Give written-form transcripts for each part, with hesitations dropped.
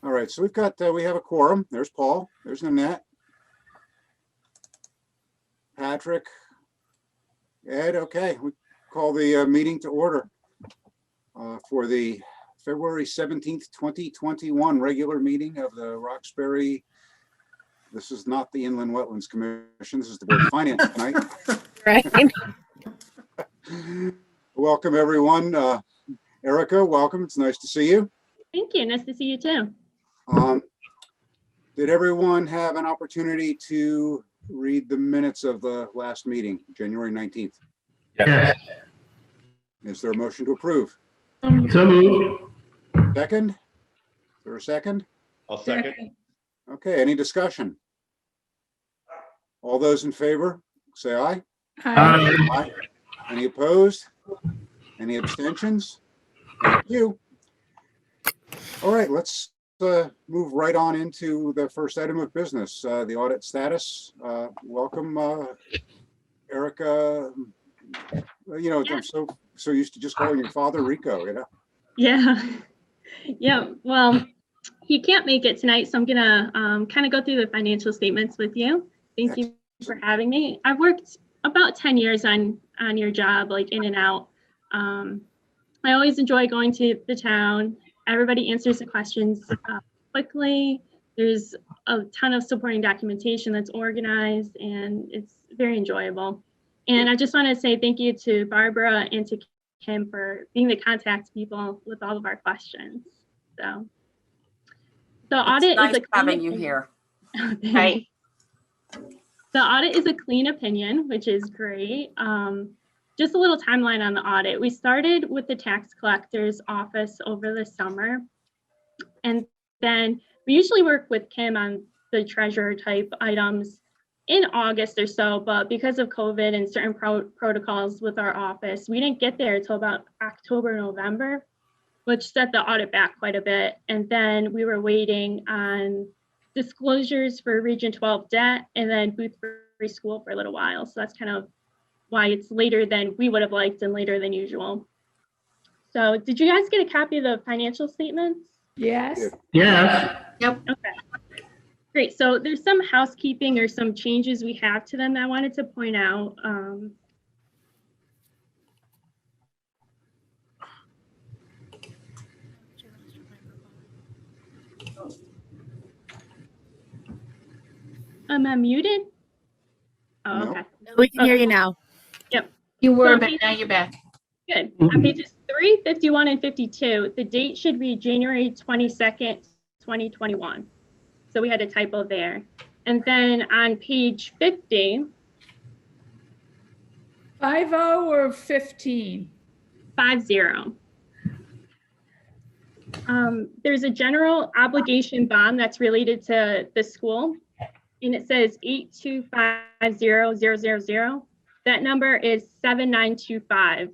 All right, so we have a quorum. There's Paul, there's Nanette, Patrick, Ed. Okay, we call the meeting to order for the February 17th, 2021 regular meeting of the Roxbury. This is not the Inland Wetlands Commission. This is the Board of Finance tonight. Right. Welcome, everyone. Erica, welcome. It's nice to see you. Thank you. Nice to see you too. Did everyone have an opportunity to read the minutes of the last meeting, January 19th? Yes. Is there a motion to approve? So moved. Second? Is there a second? I'll second. Okay, any discussion? All those in favor, say aye. Aye. Any opposed? Any abstentions? Thank you. All right, let's move right on into the first item of business, the audit status. Welcome, Erica. You know, I'm so used to just calling your father Rico, you know? Yeah. Yeah. Well, he can't make it tonight, so I'm gonna kind of go through the financial statements with you. Thank you for having me. I've worked about 10 years on your job, like in and out. I always enjoy going to the town. Everybody answers the questions quickly. There's a ton of supporting documentation that's organized, and it's very enjoyable. And I just want to say thank you to Barbara and to Kim for being the contact people with all of our questions. So the audit Nice is having you here. Right. The audit is a clean opinion, which is great. Just a little timeline on the audit. We started with the tax collector's office over the summer. And then we usually work with Kim on the treasurer type items in August or so, but because of COVID and certain protocols with our office, we didn't get there until about October, November, which set the audit back quite a bit. And then we were waiting on disclosures for Region 12 debt and then Boothbury School for a little while. So that's kind of why it's later than we would have liked and later than usual. So did you guys get a copy of the financial statements? Yes. Yes. Yep. Okay. Great. So there's some housekeeping or some changes we have to them that I wanted to point out. Am I muted? Oh, No. okay. We can hear you now. You were, So but now you're back. Good. On pages 3, 51, and 52, the date should be January 22nd, 2021. So we had a typo there. And then on page 50, 50 or 15? 50. There's a general obligation bond that's related to the school, and it says 8250000. That number is 7925000.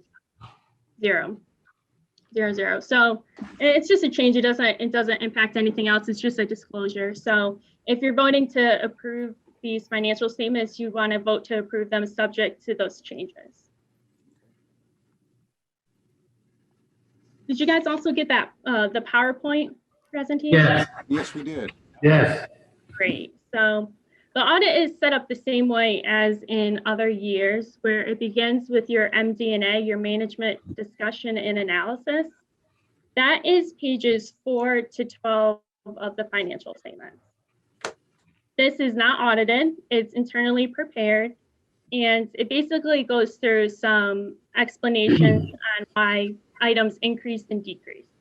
So it's just a change. It doesn't impact anything else. It's just a disclosure. So if you're voting to approve these financial statements, you want to vote to approve them subject to those changes. Did you guys also get that the PowerPoint presentation? Yes. Yes, we did. Yes. Great. So the audit is set up the same way as in other years, where it begins with your MD&A, your management discussion and analysis. That is pages 4 to 12 of the financial statements. This is not audited, it's internally prepared, and it basically goes through some explanations on why items increased and decreased.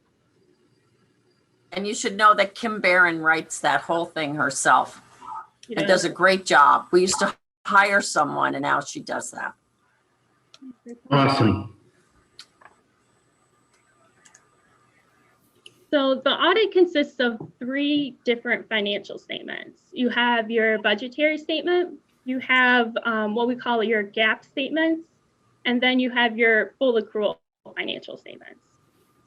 And you should know that Kim Barron writes that whole thing herself. You And know, does a great job. We used to hire someone and now she does that. Awesome. So the audit consists of 3 different financial statements. You have your budgetary statement, you have what we call your gap statements, and then you have your full accrual financial statements.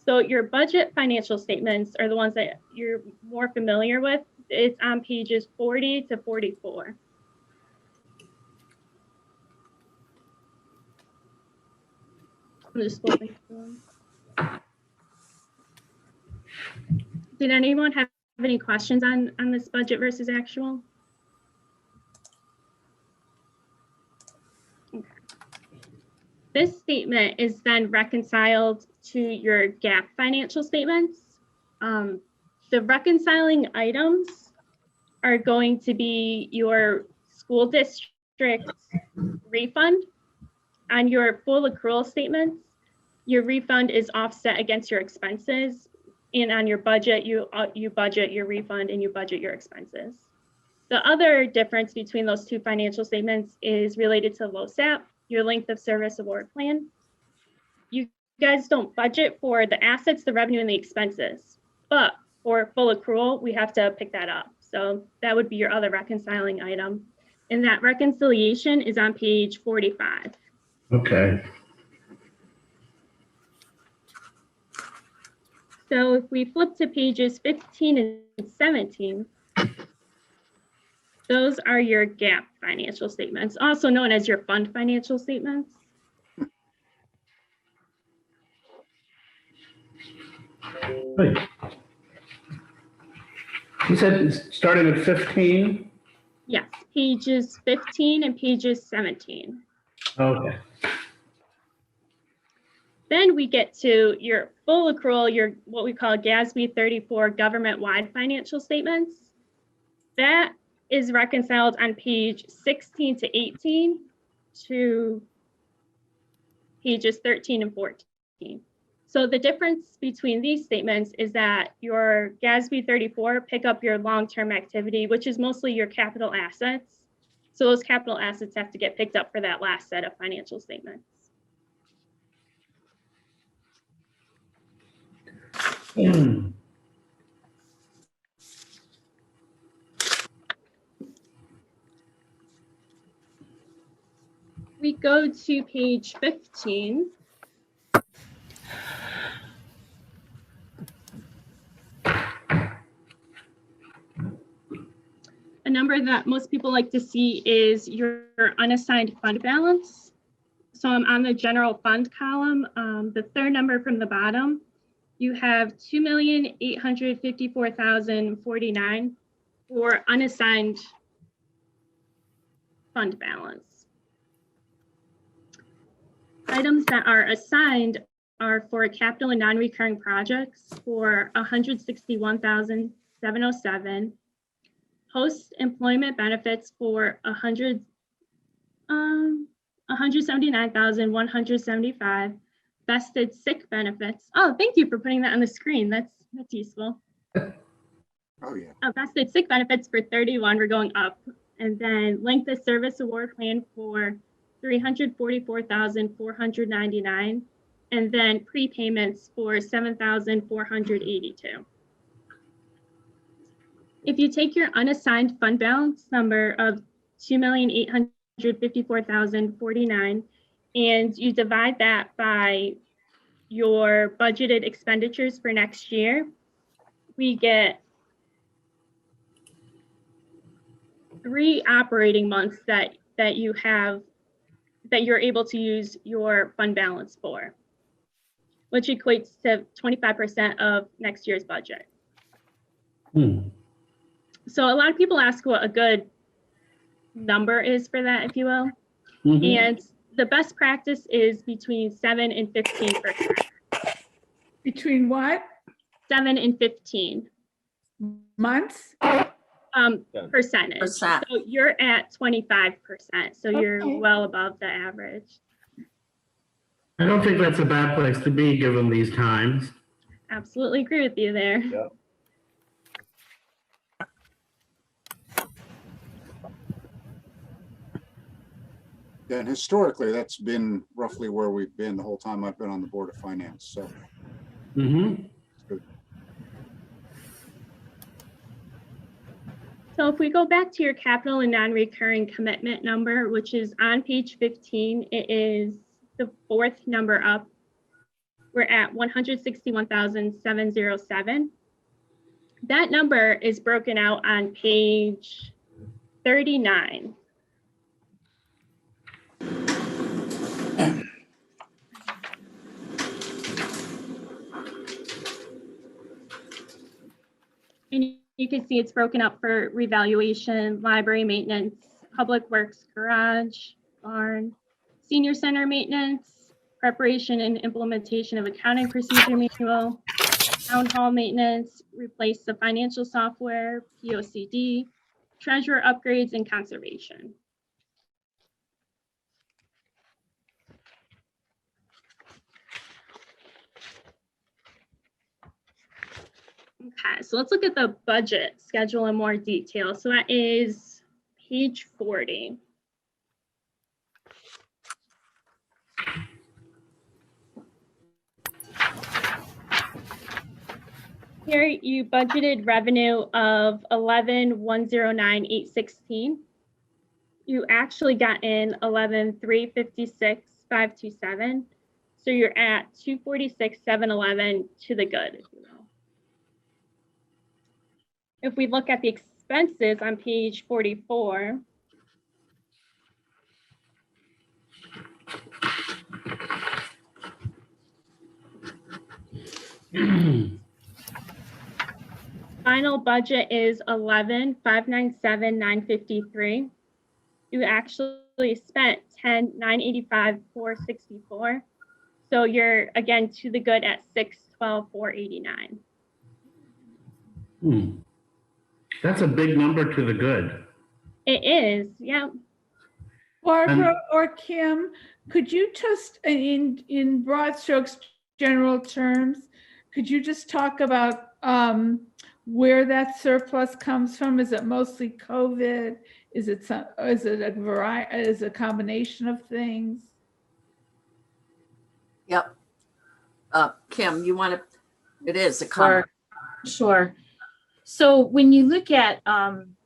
So your budget financial statements are the ones that you're more familiar with. It's on pages 40 to 44. I'm just flipping through them. Did anyone have any questions on this budget versus actual? Okay. This statement is then reconciled to your GAAP financial statements. The reconciling items are going to be your school district refund. On your full accrual statements, your refund is offset against your expenses. And on your budget, you budget your refund and you budget your expenses. The other difference between those two financial statements is related to LoSAP, your length of service award plan. You guys don't budget for the assets, the revenue, and the expenses. But for full accrual, we have to pick that up. So that would be your other reconciling item. And that reconciliation is on page 45. Okay. So if we flip to pages 15 and 17, those are your GAAP financial statements, also known as your fund financial statements. Wait. You said starting at 15? Yes, pages 15 and pages 17. Okay. Then we get to your full accrual, your what we call Gatsby 34 government-wide financial statements. That is reconciled on page 16 to 18 to pages 13 and 14. So the difference between these statements is that your Gatsby 34 pick up your long-term activity, which is mostly your capital assets. So those capital assets have to get picked up for that last set of financial statements. We go to page 15. A number that most people like to see is your unassigned fund balance. So I'm on the general fund column, the third number from the bottom. You have 2,854,049 for unassigned fund balance. Items that are assigned are for capital and non-recurring projects for 161,707. Post-employment benefits for 179,175. Vested sick benefits. Oh, thank you for putting that on the screen. That's useful. Oh, yeah. Vested sick benefits for 31, we're going up. And then length of service award plan for 344,499. And then prepayments for 7,482. If you take your unassigned fund balance number of 2,854,049 and you divide that by your budgeted expenditures for next year, we get 3 operating months that you have, that you're able to use your fund balance for, which equates to 25% of next year's budget. So a lot of people ask what a good number is for that, if you will. And the best practice is between 7 and 15%. Between what? 7 and 15 Months? percentage. Percent. So you're at 25%. So you're Okay. well above the average. I don't think that's a bad place to be given these times. Absolutely agree with you there. Yeah. And historically, that's been roughly where we've been the whole time I've been on the Board of Finance. So So if we go back to your capital and non-recurring commitment number, which is on page 15, it is the 4th number up. We're at 161,707. That number is broken out on page 39. And You can see it's broken up for revaluation, library maintenance, public works garage, barn, senior center maintenance, preparation and implementation of accounting procedure manual, town hall maintenance, replace the financial software, POCD, treasurer upgrades, and conservation. Okay, so let's look at the budget schedule in more detail. So that is page 40. Here you budgeted revenue of 11,109,816. You actually got in 11,356,527. So you're at 246,711 to the good, if you will. If we look at the expenses on page 44, final budget is 11,597,953. You actually spent 10,985,464. So you're again to the good at 612,489. That's a big number to the good. It is, yeah. Barbara or Kim, could you just, in broad strokes, general terms, could you just talk about where that surplus comes from? Is it mostly COVID? Is it a variety? Is it a combination of things? Yep. Kim, you want to, it is a comment. Sure. So when you look at on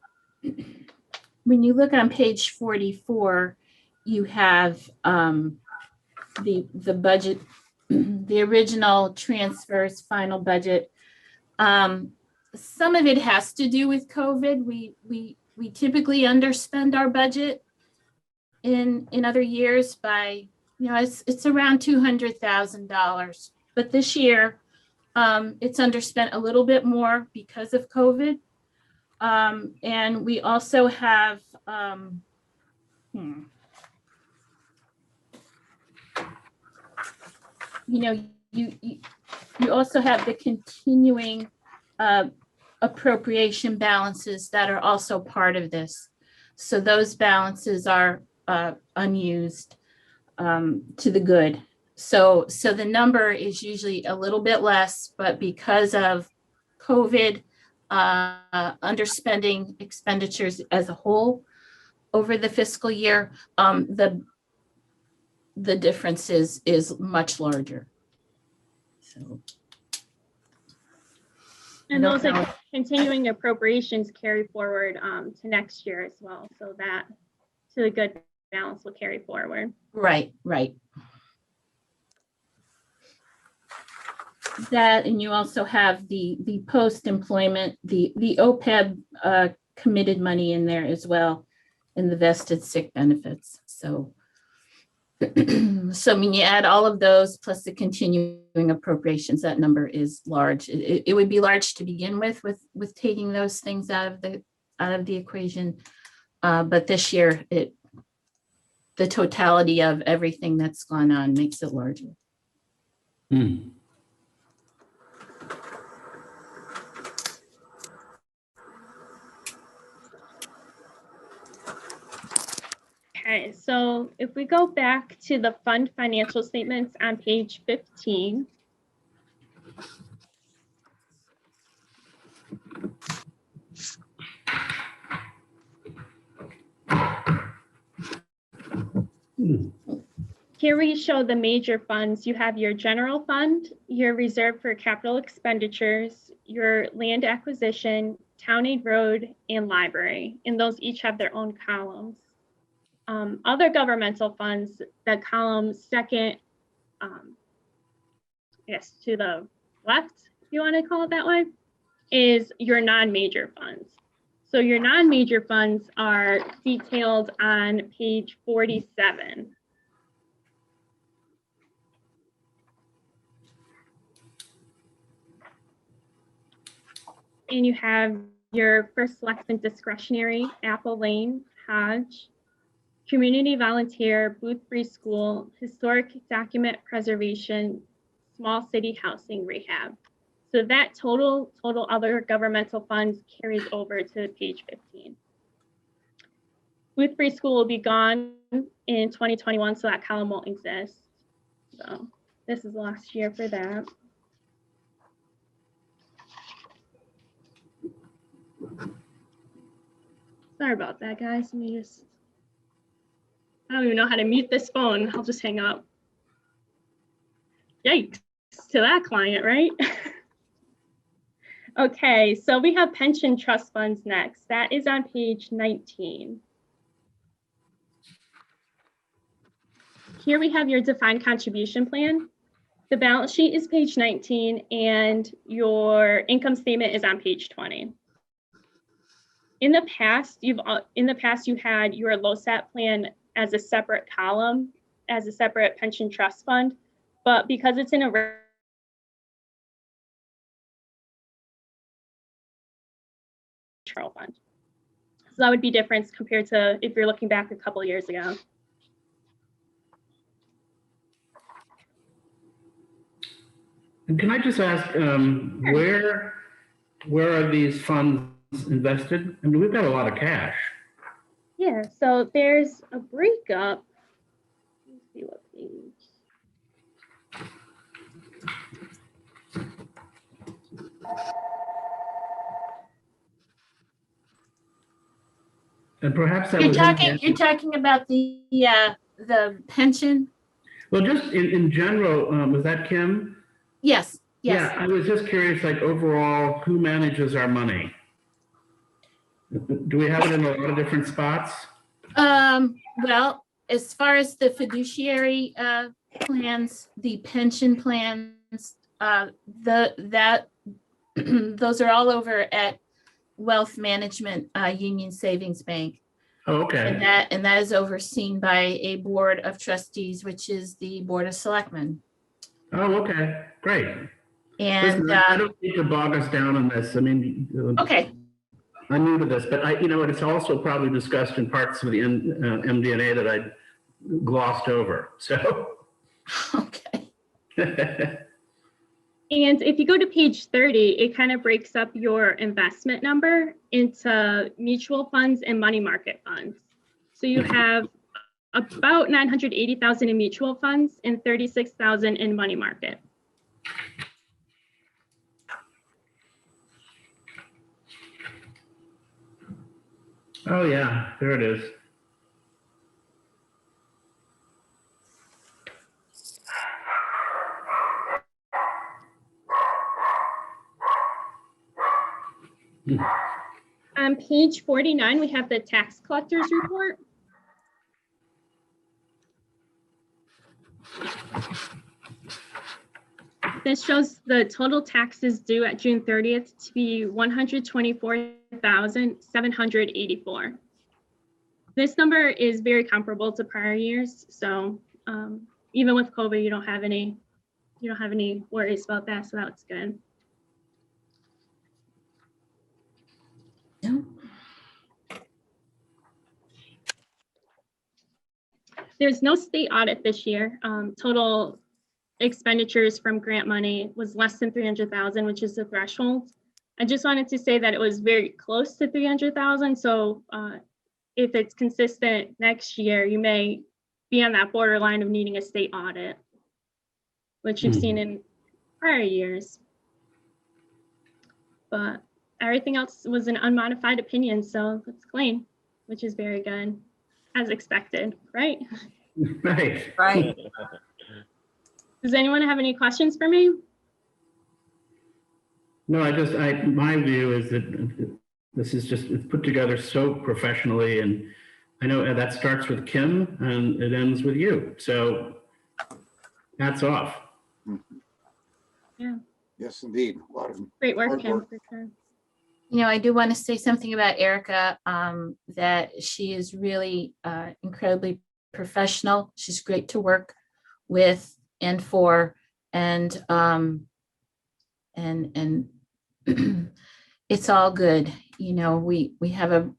page 44, you have the budget, the original transfers, final budget. Some of it has to do with COVID. We typically underspend our budget in other years by, it's around $200,000. But this year, it's underspent a little bit more because of COVID. And we also have, you also have the continuing appropriation balances that are also part of this. So those balances are unused to the good. So the number is usually a little bit less, but because of COVID, underspending expenditures as a whole over the fiscal year, the difference is much larger. So. And those continuing appropriations carry forward to next year as well. So that to the good balance will carry forward. Right. That, and you also have the post-employment, the OPEB committed money in there as well, and the vested sick benefits. So, when you add all of those plus the continuing appropriations, that number is large. It would be large to begin with taking those things out of the equation, but this year the totality of everything that's gone on makes it larger. Okay, so if we go back to the fund financial statements on page 15. Here we show the major funds. You have your general fund, your reserve for capital expenditures, your land acquisition, town aid road, and library. And those each have their own columns. Other governmental funds, the column second, yes, to the left, if you want to call it that way, is your non-major funds. So your non-major funds are detailed on page 47. And you have your first Selectmen discretionary, Apple Lane, Hodge, community volunteer, booth free school, historic document preservation, small city housing rehab. So that total other governmental funds carries over to page 15. Booth free school will be gone in 2021, so that column won't exist. So this is the last year for that. Sorry about that, guys. Let me just, I don't even know how to mute this phone. I'll just hang up. Yikes to that client, right? Okay, so we have pension trust funds next. That is on page 19. Here we have your defined contribution plan. The balance sheet is page 19 and your income statement is on page 20. In the past, you had your LoSAP plan as a separate column, as a separate pension trust fund, but because it's in a fund. So that would be different compared to if you're looking back a couple of years ago. And can I just ask, where are these funds invested? I mean, we've got a lot of cash. Yeah, so there's a breakup. Let's see what page. And perhaps that You're was talking about the pension? well, just in general, was that Kim? Yes, Yeah, yes. I was just curious, like overall, who manages our money? Do we have it in a lot of different spots? Well, as far as the fiduciary plans, the pension plans, those are all over at Wealth Management Union Savings Bank. Oh, okay. And that is overseen by a board of trustees, which is the Board of Selectmen. Oh, okay, great. And Listen, I don't need to bog us down on this. I mean, okay, I'm new to this, but it's also probably discussed in parts of the MD&A that I glossed over. So. okay. And if you go to page 30, it kind of breaks up your investment number into mutual funds and money market funds. So you have about 980,000 in mutual funds and 36,000 in money market. Oh yeah, there it is. On page 49, we have the tax collector's report. This shows the total taxes due at June 30th to be $124,784. This number is very comparable to prior years. So even with COVID, you don't have any worries about that. So that's good. No. There's no state audit this year. Total expenditures from grant money was less than 300,000, which is the threshold. I just wanted to say that it was very close to 300,000. So if it's consistent next year, you may be on that borderline of needing a state audit, which you've seen in prior years. But everything else was an unmodified opinion, so it's clean, which is very good, as expected, right? Right. Right. Does anyone have any questions for me? No, my view is that this is just, it's put together so professionally, and I know that starts with Kim and it ends with you. So hats off. Yeah, Yes, indeed. A lot of great work, Hard Kim, work. for sure. I do want to say something about Erica, that she is really incredibly professional. She's great to work with and for, and it's all good. you know, we have a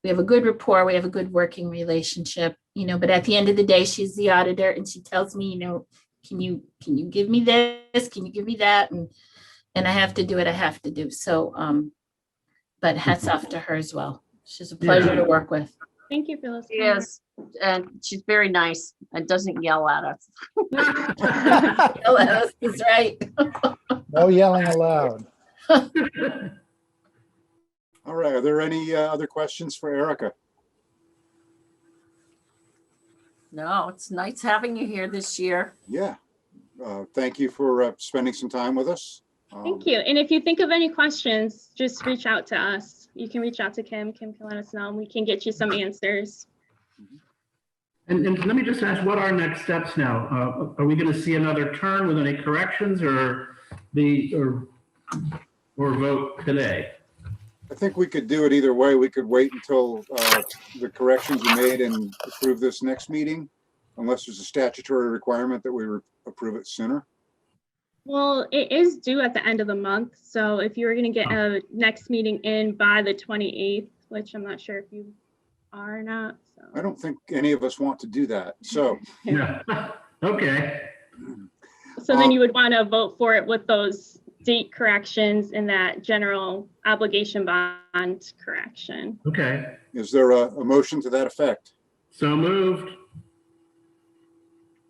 good rapport, we have a good working relationship, you know, but at the end of the day, she's the auditor and she tells me, you know, can you give me this? Can you give me that? And I have to do what I have to do. So, but hats off to her as well. She's a pleasure to work with. Thank you for listening. Yes, and she's very nice and doesn't yell at us. That's right. No yelling allowed. All right, are there any other questions for Erica? No, it's nice having you here this year. Yeah. Thank you for spending some time with us. Thank you. And if you think of any questions, just reach out to us. You can reach out to Kim. Kim can let us know and we can get you some answers. And let me just ask, what are next steps now? Are we going to see another turn with any corrections or vote today? I think we could do it either way. We could wait until the corrections are made and approve this next meeting, unless there's a statutory requirement that we approve it sooner. Well, it is due at the end of the month. So if you were going to get a next meeting in by the 28th, which I'm not sure if you are or not. So. I don't think any of us want to do that. So, Yeah. Okay. So then you would want to vote for it with those date corrections and that general obligation bond correction. Okay. is there a motion to that effect? So moved.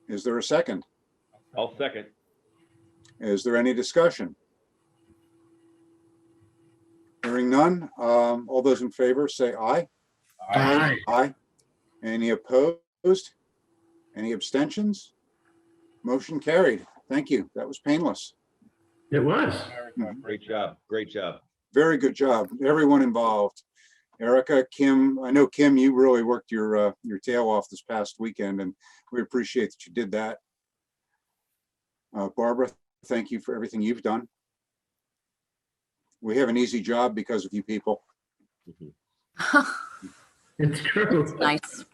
Is there a second? I'll second. Is there any discussion? Hearing none. All those in favor say aye. Aye. Aye. Any opposed? Any abstentions? Motion carried. Thank you. That was painless. It was. Great job. Great job. Very good job, everyone involved. Erica, Kim, I know Kim, you really worked your tail off this past weekend, and we appreciate that you did that. Barbara, thank you for everything you've done. We have an easy job because of you people. It's true. Nice.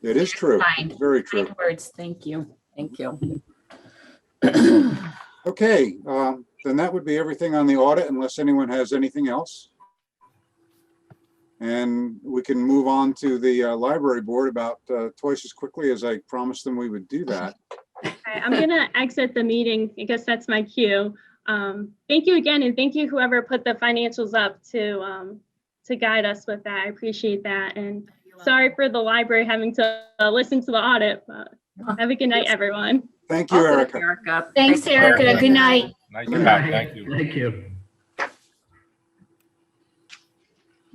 It is true. Kind. Very true. Kind words. Thank you. Thank you. Okay, then that would be everything on the audit unless anyone has anything else. And we can move on to the library board about twice as quickly as I promised them we would do that. Okay, I'm going to exit the meeting. I guess that's my cue. Thank you again. And thank you, whoever put the financials up to guide us with that. I appreciate that. And sorry for the library having to listen to the audit, but have a good night, everyone. Thank you, Erica. Erica. Thanks, Erica. Good night. Nice Good job. night. Thank you. Thank you.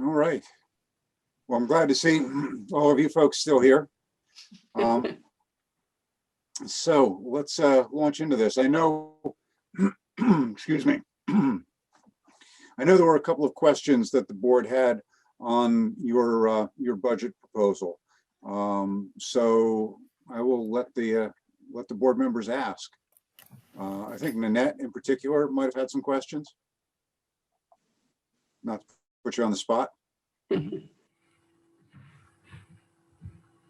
All right. Well, I'm glad to see all of you folks still here. So let's launch into this. I know, excuse me. I know there were a couple of questions that the board had on your budget proposal. So I will let the board members ask. I think Nanette in particular might have had some questions. Not to put you on the spot.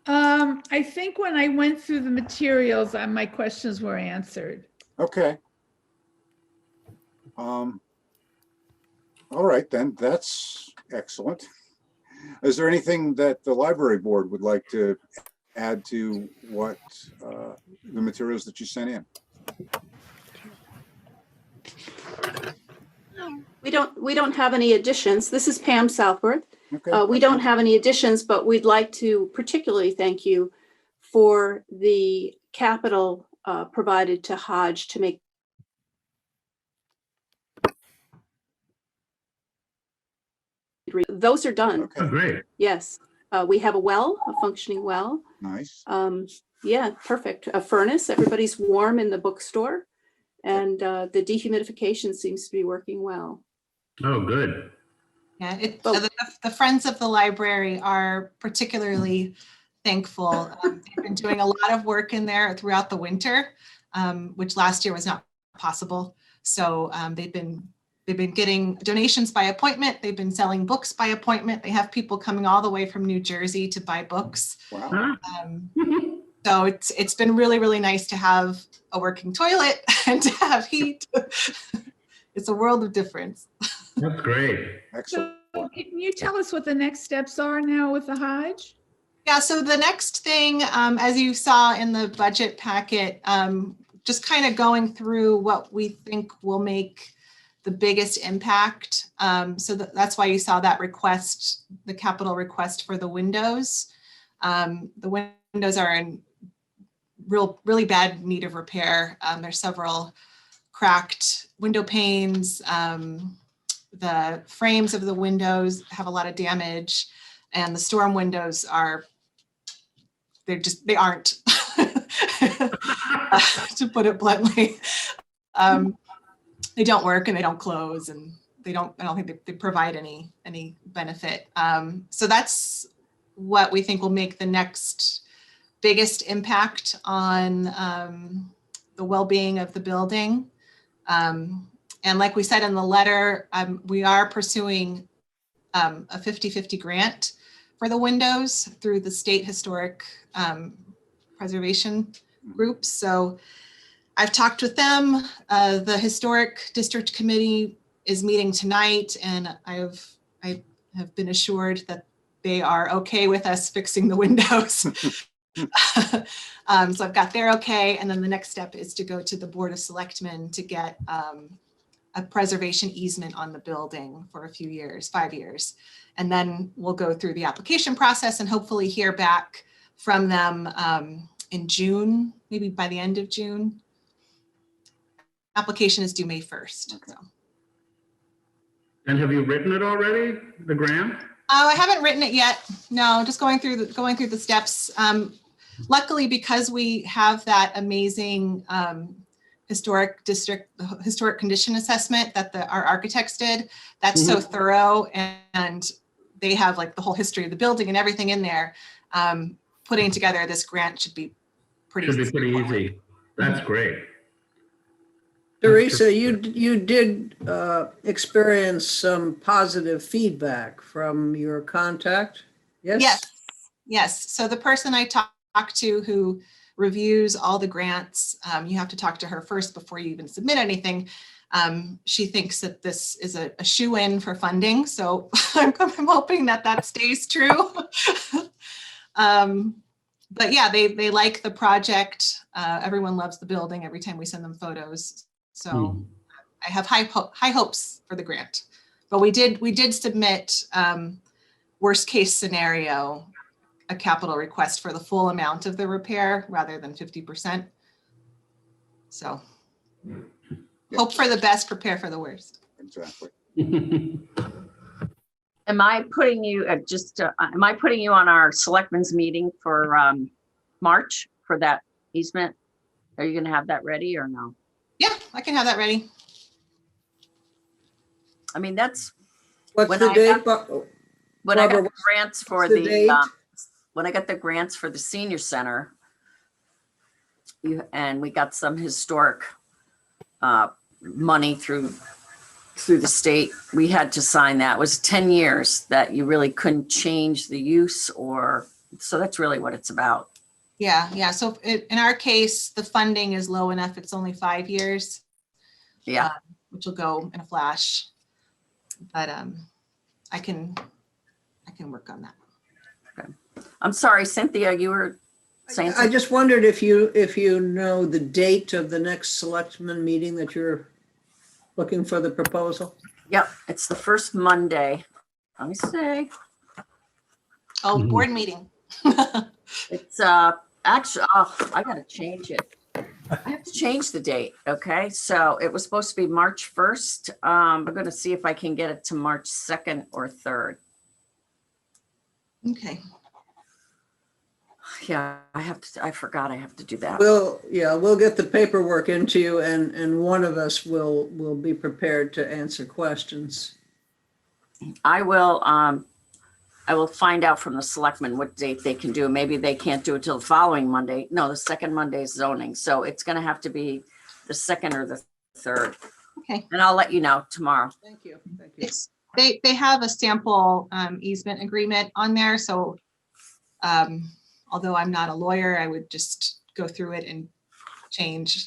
I think when I went through the materials, my questions were answered. Okay. All right, then, that's excellent. Is there anything that the library board would like to add to what the materials that you sent in? We don't have any additions. This is Pam Southworth. Okay. We don't have any additions, but we'd like to particularly thank you for the capital provided to Hodge to make. Those are done. Oh, Okay, great. Yes. We have a functioning well. nice. Yeah, perfect. A furnace. Everybody's warm in the bookstore. And the dehumidification seems to be working well. Oh, good. Yeah, Oh. the Friends of the Library are particularly thankful. They've been doing a lot of work in there throughout the winter, which last year was not possible. So they've been getting donations by appointment. They've been selling books by appointment. They have people coming all the way from New Jersey to buy books. Wow. So it's been really, really nice to have a working toilet and to have heat. It's a world of difference. That's great. Excellent. So can you tell us what the next steps are now with the Hodge? Yeah, so the next thing, as you saw in the budget packet, just kind of going through what we think will make the biggest impact. So that's why you saw that request, the capital request for the windows. The windows are in really bad need of repair. There's several cracked window panes. The frames of the windows have a lot of damage, and the storm windows are, they aren't, to put it bluntly. They don't work and they don't close, and I don't think they provide any benefit. So that's what we think will make the next biggest impact on the well-being of the building. And like we said in the letter, we are pursuing a 50-50 grant for the windows through the State Historic Preservation Group. So I've talked with them. The Historic District Committee is meeting tonight, and I have been assured that they are okay with us fixing the windows. So I've got their okay, and then the next step is to go to the Board of Selectmen to get a preservation easement on the building for a few years, 5 years. And then we'll go through the application process and hopefully hear back from them in June, maybe by the end of June. Application is due May 1st. Okay. So. And have you written it already, the grant? I haven't written it yet. No, just going through the steps. Luckily, because we have that amazing historic condition assessment that our architects did, that's so thorough, and they have like the whole history of the building and everything in there. Putting together this grant should be pretty easy. That's great. Teresa, you did experience some positive feedback from your contact, yes? Yes. So the person I talked to who reviews all the grants, you have to talk to her first before you even submit anything. She thinks that this is a shoe-in for funding, so I'm hoping that stays true. But yeah, they like the project. Everyone loves the building every time we send them photos. So I have high hopes for the grant. But we did submit worst case scenario, a capital request for the full amount of the repair rather than 50%. So hope for the best, prepare for the worst. Exactly. Am I putting you on our selectmen's meeting for March for that easement? Are you going to have that ready or no? Yeah, I can have that ready. I mean, that's What's when the I date? when I got Barbara, the grants for the date? when I got the grants for the senior center, and we got some historic money through the state, we had to sign that. It was 10 years that you really couldn't change the use, so that's really what it's about. Yeah. So in our case, the funding is low enough. It's only 5 years. Yeah. Which will go in a flash. But I can work on that. Okay. I'm sorry, Cynthia, you were saying I something? just wondered if you know the date of the next selectmen meeting that you're looking for the proposal? Yep, it's the first Monday. Let me see. Oh, board meeting. It's actually, I gotta change it. I have to change the date, okay? So it was supposed to be March 1st. I'm gonna see if I can get it to March 2nd or 3rd. Okay. Yeah, I forgot I have to do that. We'll get the paperwork into you, and one of us will be prepared to answer questions. I will find out from the selectmen what date they can do. Maybe they can't do it till the following Monday. No, the second Monday is zoning. So it's gonna have to be the 2nd or the 3rd. Okay. And I'll let you know tomorrow. Thank you. They have a sample easement agreement on there. So although I'm not a lawyer, I would just go through it and change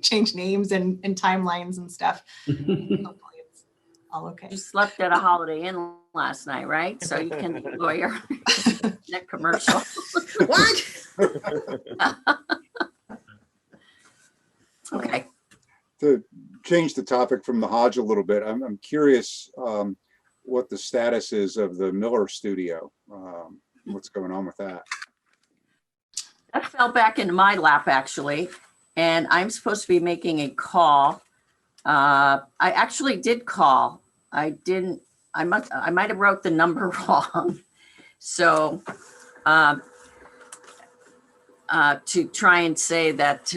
change names and timelines and stuff. Hopefully it's all okay. You slept at a Holiday Inn last night, right? So you can enjoy your net commercial. What? Okay. To change the topic from the Hodge a little bit, I'm curious what the status is of the Miller studio. What's going on with that? That fell back into my lap, actually, and I'm supposed to be making a call. I actually did call. I might have wrote the number wrong. So to try and say that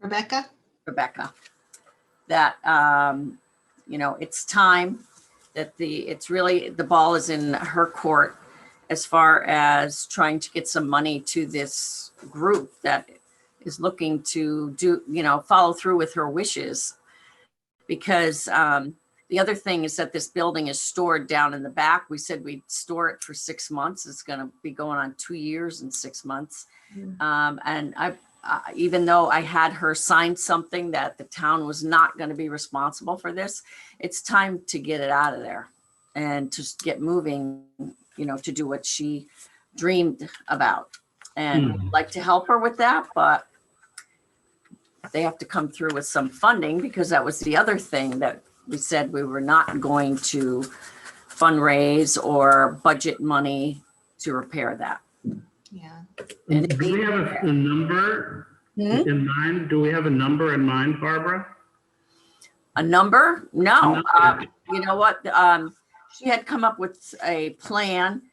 Rebecca? Rebecca, that it's time that it's really, the ball is in her court as far as trying to get some money to this group that is looking to follow through with her wishes. Because the other thing is that this building is stored down in the back. We said we'd store it for 6 months. It's going to be going on 2 years and 6 months. And even though I had her sign something that the town was not going to be responsible for this, it's time to get it out of there and to get moving, to do what she dreamed about. And I'd like to help her with that, but they have to come through with some funding, because that was the other thing that we said we were not going to fundraise or budget money to repair that. Yeah. And Do we have a number in mind? Do we have a number in mind, Barbara? A number? No. A number. You know what? She had come up with a plan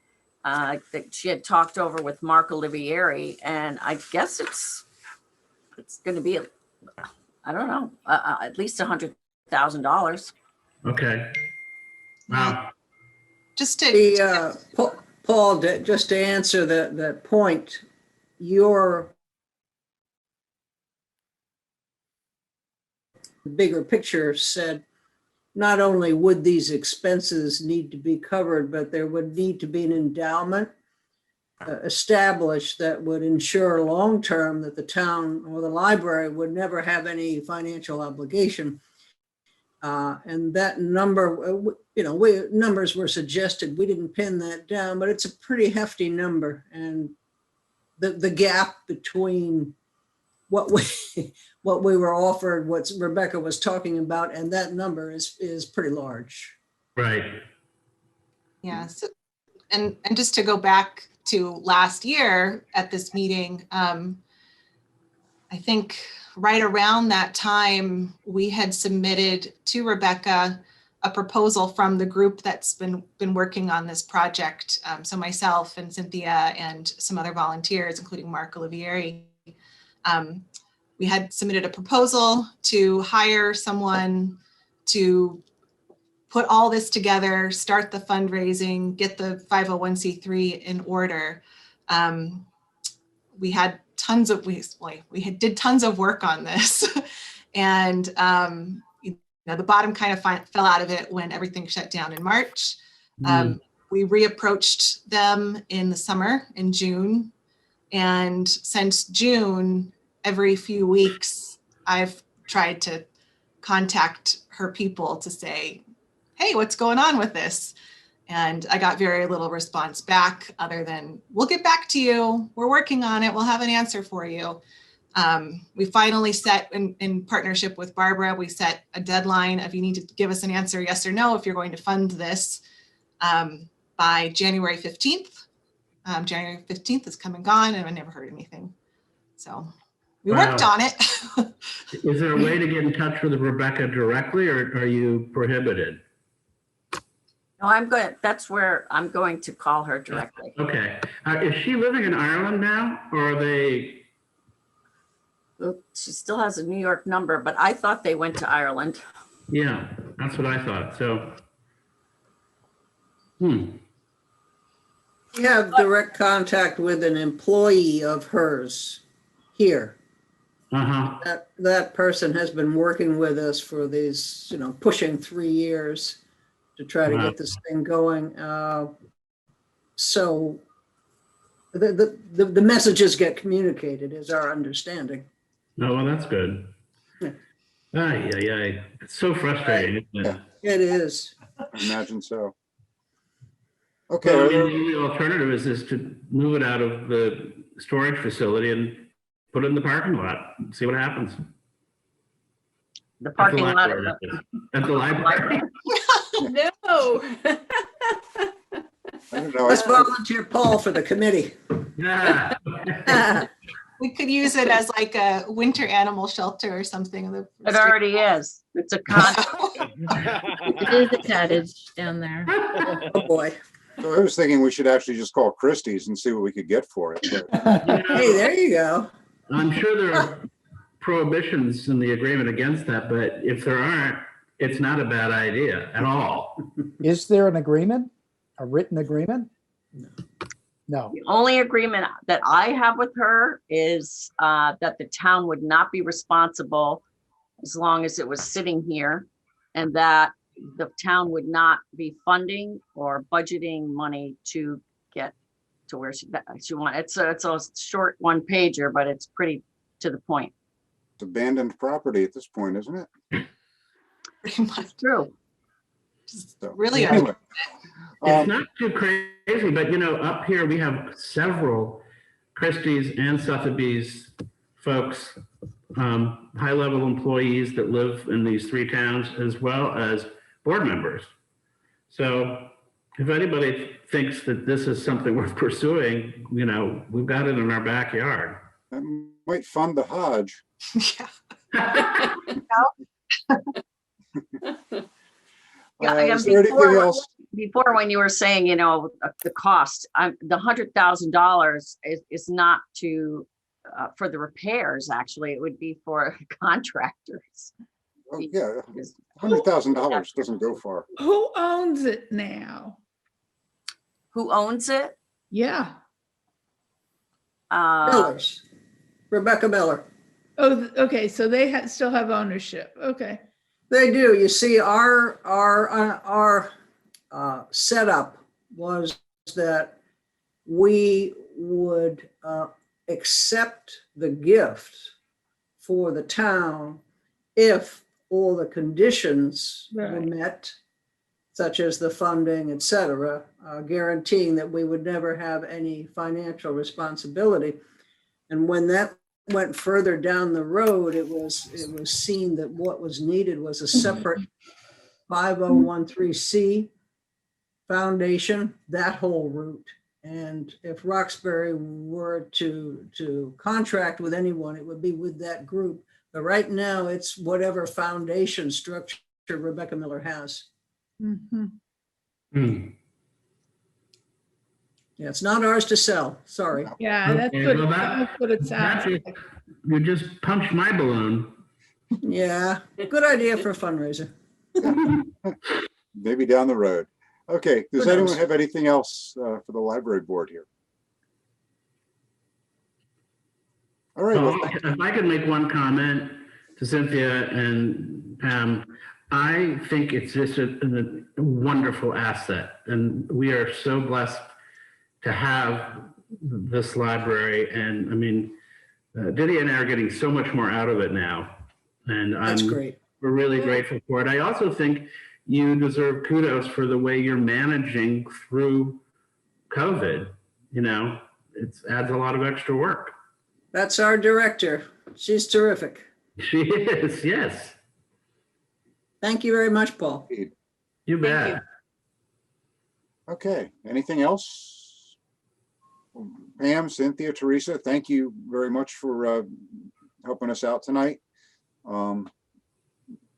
that she had talked over with Mark Olivieri, and I guess it's going to be, I don't know, at least $100,000. Okay. Wow. Just to Paul, just to answer that point, your bigger picture said not only would these expenses need to be covered, but there would need to be an endowment established that would ensure long-term that the town or the library would never have any financial obligation. And that number, numbers were suggested. We didn't pin that down, but it's a pretty hefty number. And the gap between what we were offered, what Rebecca was talking about, and that number is pretty large. Right. Yeah. So, and just to go back to last year at this meeting, I think right around that time, we had submitted to Rebecca a proposal from the group that's been working on this project. So myself and Cynthia and some other volunteers, including Mark Olivieri, we had submitted a proposal to hire someone to put all this together, start the fundraising, get the 501c3 in order. We had tons of, did tons of work on this. And the bottom kind of fell out of it when everything shut down in March. We reapproached them in the summer, in June. And since June, every few weeks, I've tried to contact her people to say, hey, what's going on with this? And I got very little response back other than, we'll get back to you. We're working on it. We'll have an answer for you. We finally set, in partnership with Barbara, we set a deadline of you need to give us an answer, yes or no, if you're going to fund this by January 15th. January 15th is come and gone, and I never heard anything. So we worked on it. Is there a way to get in touch with Rebecca directly, or are you prohibited? No, I'm good. That's where I'm going to call her directly. Okay. Is she living in Ireland now, or are they? She still has a New York number, but I thought they went to Ireland. Yeah, that's what I thought. So, You have direct contact with an employee of hers here. That person has been working with us for these, pushing 3 years to try to get this thing going. So the messages get communicated is our understanding. Oh, well, that's good. Yeah. Ay, ay, ay. It's so frustrating, isn't it? It is. I imagine so. So, Okay, I are mean, there- the only alternative is to move it out of the storage facility and put it in the parking lot, and see what happens. The At the parking lot. library, that is. At the library. No. I don't know. Let's volunteer Paul for the committee. Yeah. We could use it as like a winter animal shelter or something. It already is. It's a con. It is a cottage down there. Oh, boy. So I was thinking we should actually just call Christie's and see what we could get for it. but- Hey, there you go. I'm sure there are prohibitions in the agreement against that, but if there aren't, it's not a bad idea at all. Is there an agreement? A written agreement? No. The only agreement that I have with her is that the town would not be responsible as long as it was sitting here, and that the town would not be funding or budgeting money to get to where she wants. It's a short one pager, but it's pretty to the point. It's abandoned property at this point, isn't it? Pretty much. True. So, Really anyway, It's not too crazy, but up here we have several Christie's and Sotheby's folks, high-level employees that live in these three towns, as well as board members. So if anybody thinks that this is something worth pursuing, we've got it in our backyard. that might fund the Hodge. Yeah. Yeah, Is there anything else? Before, when you were saying, the cost, the $100,000 is not for the repairs. Actually, it would be for contractors. Oh, yeah, $100,000 doesn't go far. Who owns it now? Who owns it? Yeah. Millers. Rebecca Miller. Oh, okay, so they still have ownership. Okay. They do. You see, our setup was that we would accept the gift for the town if all the conditions were Right. met, such as the funding, et cetera, guaranteeing that we would never have any financial responsibility. And when that went further down the road, it was seen that what was needed was a separate 5013C foundation, that whole route. And if Roxbury were to contract with anyone, it would be with that group. But right now, it's whatever foundation structure Rebecca Miller has. Mhm. Hmm. Yeah, it's not ours to sell. Sorry. Yeah, that's Okay, what, well, that's what it sounds That's it. like. You just punched my balloon. Yeah, good idea for a fundraiser. Maybe down the road. Okay, does Who knows? anyone have anything else for the library board here? All right, well, So if I could make one comment to Cynthia and Pam, I think it's just a wonderful asset. And we are so blessed to have this library. And I mean, Diddy and I are getting so much more out of it now. And That's great. we're really grateful for it. I also think you deserve kudos for the way you're managing through COVID. It adds a lot of extra work. That's our director. She's terrific. She is, yes. Thank you very much, Paul. You bet. okay, anything else? Pam, Cynthia, Teresa, thank you very much for helping us out tonight. Thank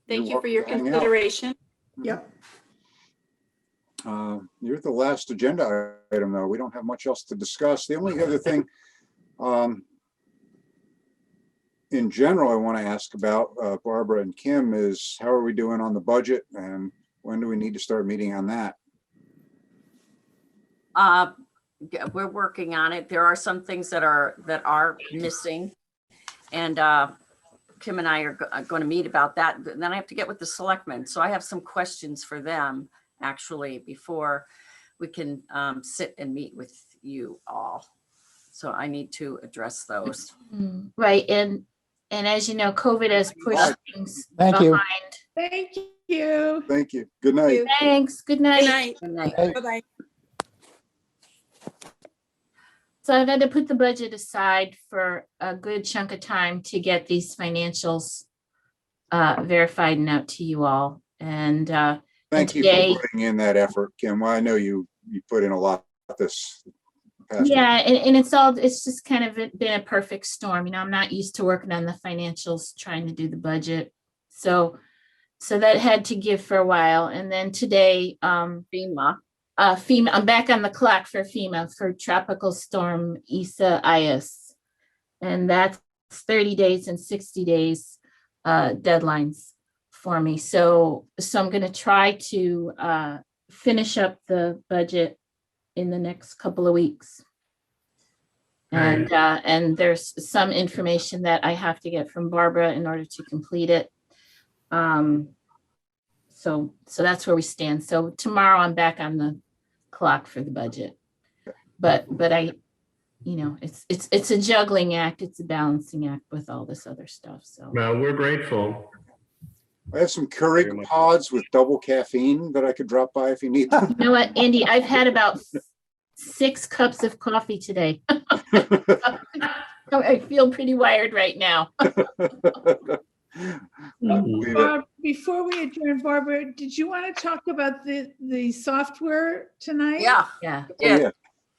You're you for your welcome to hang out. consideration. Yep. You're at the last agenda item, though. We don't have much else to discuss. The only other thing, in general, I want to ask about Barbara and Kim is how are we doing on the budget and when do we need to start meeting on that? We're working on it. There are some things that are missing, and Kim and I are going to meet about that. Then I have to get with the selectmen, so I have some questions for them actually before we can sit and meet with you all. So I need to address those. Right, and as you know, COVID has pushed things Thank you. behind. Thank you. Thank you. Good night. Thanks, good night. Good night. Hey, Bye-bye. So I've had to put the budget aside for a good chunk of time to get these financials verified and out to you all. And Thank you today- for putting in that effort, Kim. I know you put in a lot this past week. yeah, and it's just kind of been a perfect storm. You know, I'm not used to working on the financials, trying to do the budget. So that had to give for a while. And then today, FEMA. FEMA, I'm back on the clock for FEMA for Tropical Storm Isaias. And that's 30 days and 60 days deadlines for me. So I'm going to try to finish up the budget in the next couple of weeks. And there's some information that I have to get from Barbara in order to complete it. So that's where we stand. So tomorrow I'm back on the clock for the budget. But I, you know, it's a juggling act. It's a balancing act with all this other stuff. So Well, we're grateful. I have some Keurig pods with double caffeine that I could drop by if you need them. you know what, Andy, I've had about 6 cups of coffee today. I feel pretty wired right now. Before we adjourn, Barbara, did you want to talk about the software tonight? Yeah, Yeah. yeah,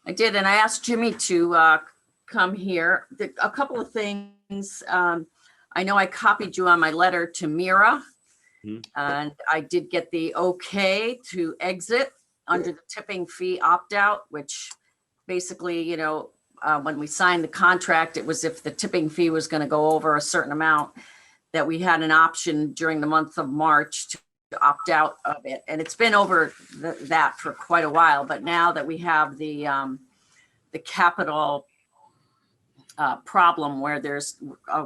I did. And I asked Jimmy to come here. A couple of things. I know I copied you on my letter to Hrra. And I did get the okay to exit under the tipping fee opt-out, which basically, you know, when we signed the contract, it was if the tipping fee was going to go over a certain amount, that we had an option during the month of March to opt out of it. And it's been over that for quite a while. But now that we have the capital problem where there's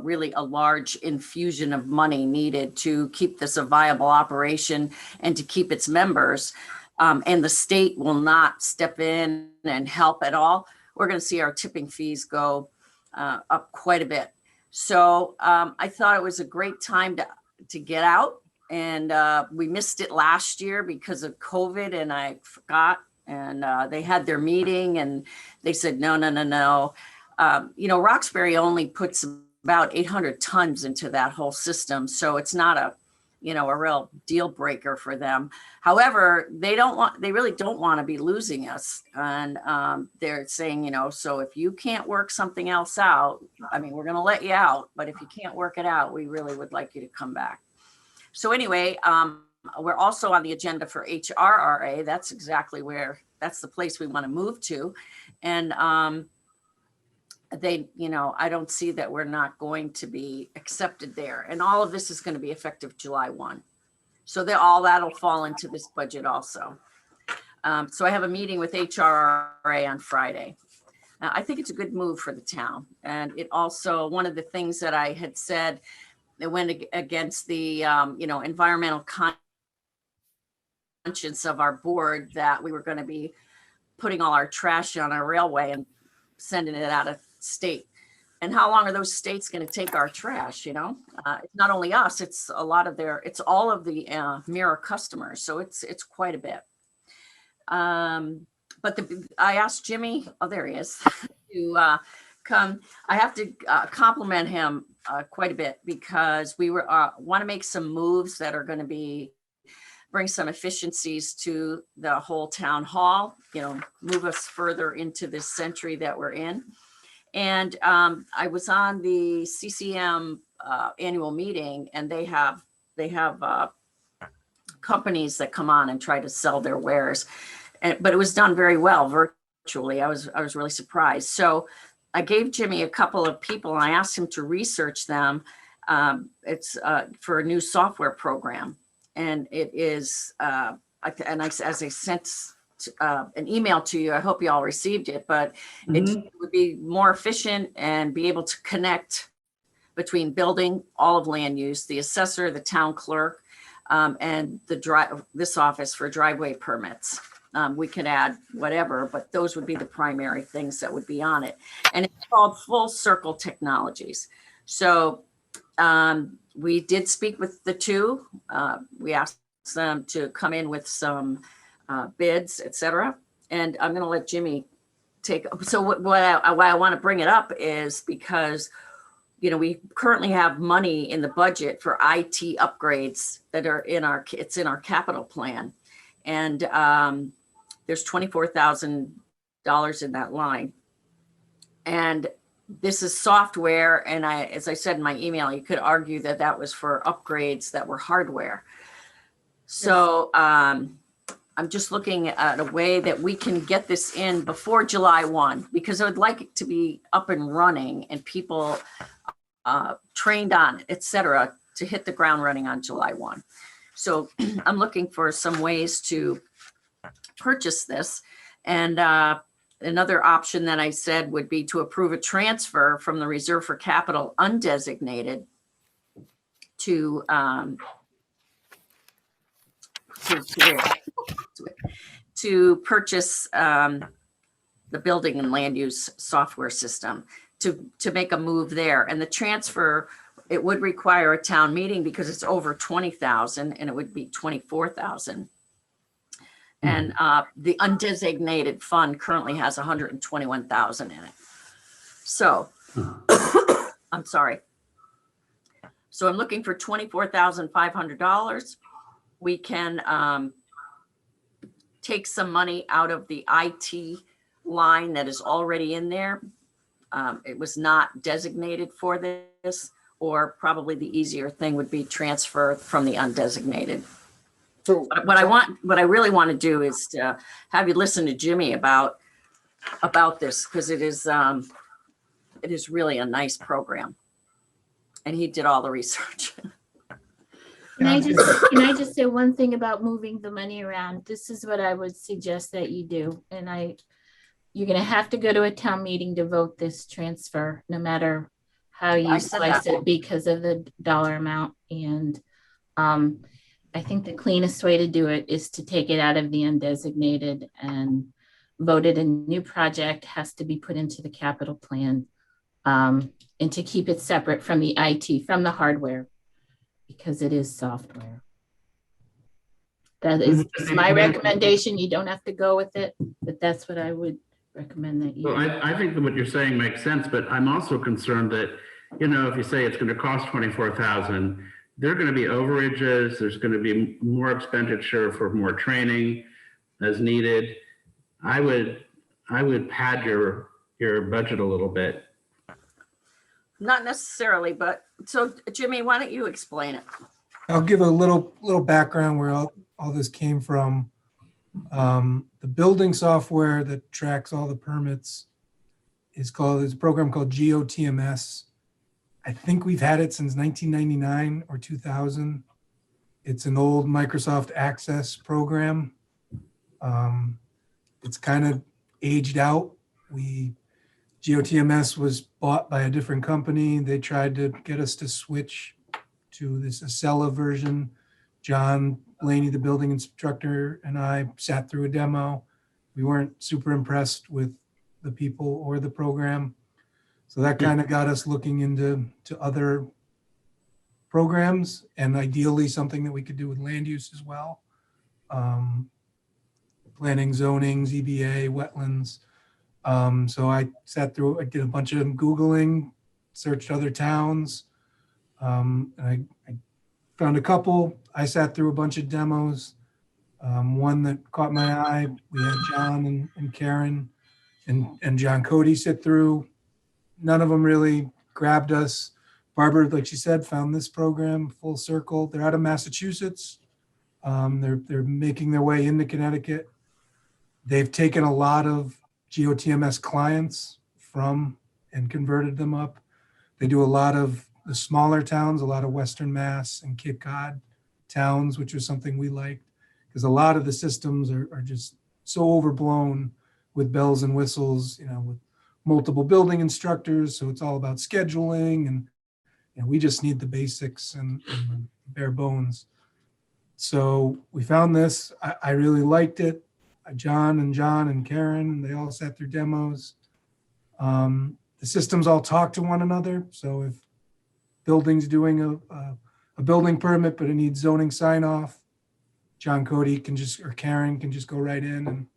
really a large infusion of money needed to keep this a viable operation and to keep its members, and the state will not step in and help at all, we're going to see our tipping fees go up quite a bit. So I thought it was a great time to get out, and we missed it last year because of COVID, and I forgot, and they had their meeting and they said, no. You know, Roxbury only puts about 800 tons into that whole system. So it's not a real deal breaker for them. However, they really don't want to be losing us. And they're saying, you know, so if you can't work something else out, I mean, we're going to let you out, but if you can't work it out, we really would like you to come back. So anyway, we're also on the agenda for Hrra. That's the place we want to move to. And I don't see that we're not going to be accepted there. And all of this is going to be effective July 1. So all that'll fall into this budget also. So I have a meeting with Hrra on Friday. I think it's a good move for the town. And it also, one of the things that I had said, it went against the, environmental conscience of our board that we were going to be putting all our trash on our railway and sending it out of state. And how long are those states going to take our trash? You know, it's not only us, it's all of the Hrra customers. So it's quite a bit. But I asked Jimmy, oh, there he is, to come. I have to compliment him quite a bit because we want to make some moves that are going to bring some efficiencies to the whole town hall, move us further into this century that we're in. And I was on the CCM annual meeting, and they have companies that come on and try to sell their wares, but it was done very well virtually. I was really surprised. So I gave Jimmy a couple of people, and I asked him to research them. It's for a new software program, and it is. As I sent an email to you, I hope you all received it, but it would be more efficient and be able to connect between building, all of land use, the assessor, the town clerk, and this office for driveway permits. We could add whatever, but those would be the primary things that would be on it. And it's called Full Circle Technologies. So we did speak with the two. We asked them to come in with some bids, et cetera. And I'm going to let Jimmy take. So why I want to bring it up is because, you know, we currently have money in the budget for IT upgrades that are it's in our capital plan. And there's $24,000 in that line. And this is software. And as I said in my email, you could argue that that was for upgrades that were hardware. So I'm just looking at a way that we can get this in before July 1, because I would like it to be up and running and people trained on it, et cetera, to hit the ground running on July 1. So I'm looking for some ways to purchase this. And another option that I said would be to approve a transfer from the Reserve for Capital undesignated to purchase the building and land use software system to make a move there. And the transfer, it would require a town meeting because it's over 20,000 and it would be 24,000. And the undesignated fund currently has 121,000 in it. So I'm sorry. So I'm looking for $24,500. We can take some money out of the IT line that is already in there. It was not designated for this, or probably the easier thing would be transfer from the undesignated. So What I really want to do is to have you listen to Jimmy about this, because it is really a nice program, and he did all the research. Can I just say one thing about moving the money around? This is what I would suggest that you do. And you're going to have to go to a town meeting to vote this transfer, no matter how you slice it, because of the dollar amount. And I think the cleanest way to do it is to take it out of the undesignated and vote it. A new project has to be put into the capital plan, and to keep it separate from the IT, from the hardware, because it is software. That is my recommendation. You don't have to go with it, but that's what I would recommend that you. Well, I think that what you're saying makes sense, but I'm also concerned that, you know, if you say it's going to cost 24,000, there are going to be overages. There's going to be more expenditure for more training as needed. I would pad your budget a little bit. Not necessarily, but so Jimmy, why don't you explain it? I'll give a little background where all this came from. The building software that tracks all the permits is a program called GOTMS. I think we've had it since 1999 or 2000. It's an old Microsoft Access program. It's kind of aged out. GOTMS was bought by a different company. They tried to get us to switch to this Acela version. John Blaney, the building instructor, and I sat through a demo. We weren't super impressed with the people or the program. So that kind of got us looking into other programs, and ideally something that we could do with land use as well. Planning, zoning, ZBA, wetlands. So I did a bunch of Googling, searched other towns. And I found a couple. I sat through a bunch of demos. One that caught my eye, we had John and Karen and John Cody sit through. None of them really grabbed us. Barbara, like she said, found this program, Full Circle. They're out of Massachusetts. They're making their way into Connecticut. They've taken a lot of GOTMS clients and converted them up. They do a lot of the smaller towns, a lot of Western Mass and Cape Cod towns, which was something we liked, because a lot of the systems are just so overblown with bells and whistles, with multiple building instructors. So it's all about scheduling, and we just need the basics and the bare bones. So we found this. I really liked it. John and Karen, they all sat through demos. The systems all talk to one another. So if building's doing a building permit, but it needs zoning sign off, John Cody can just, or Karen can just go right in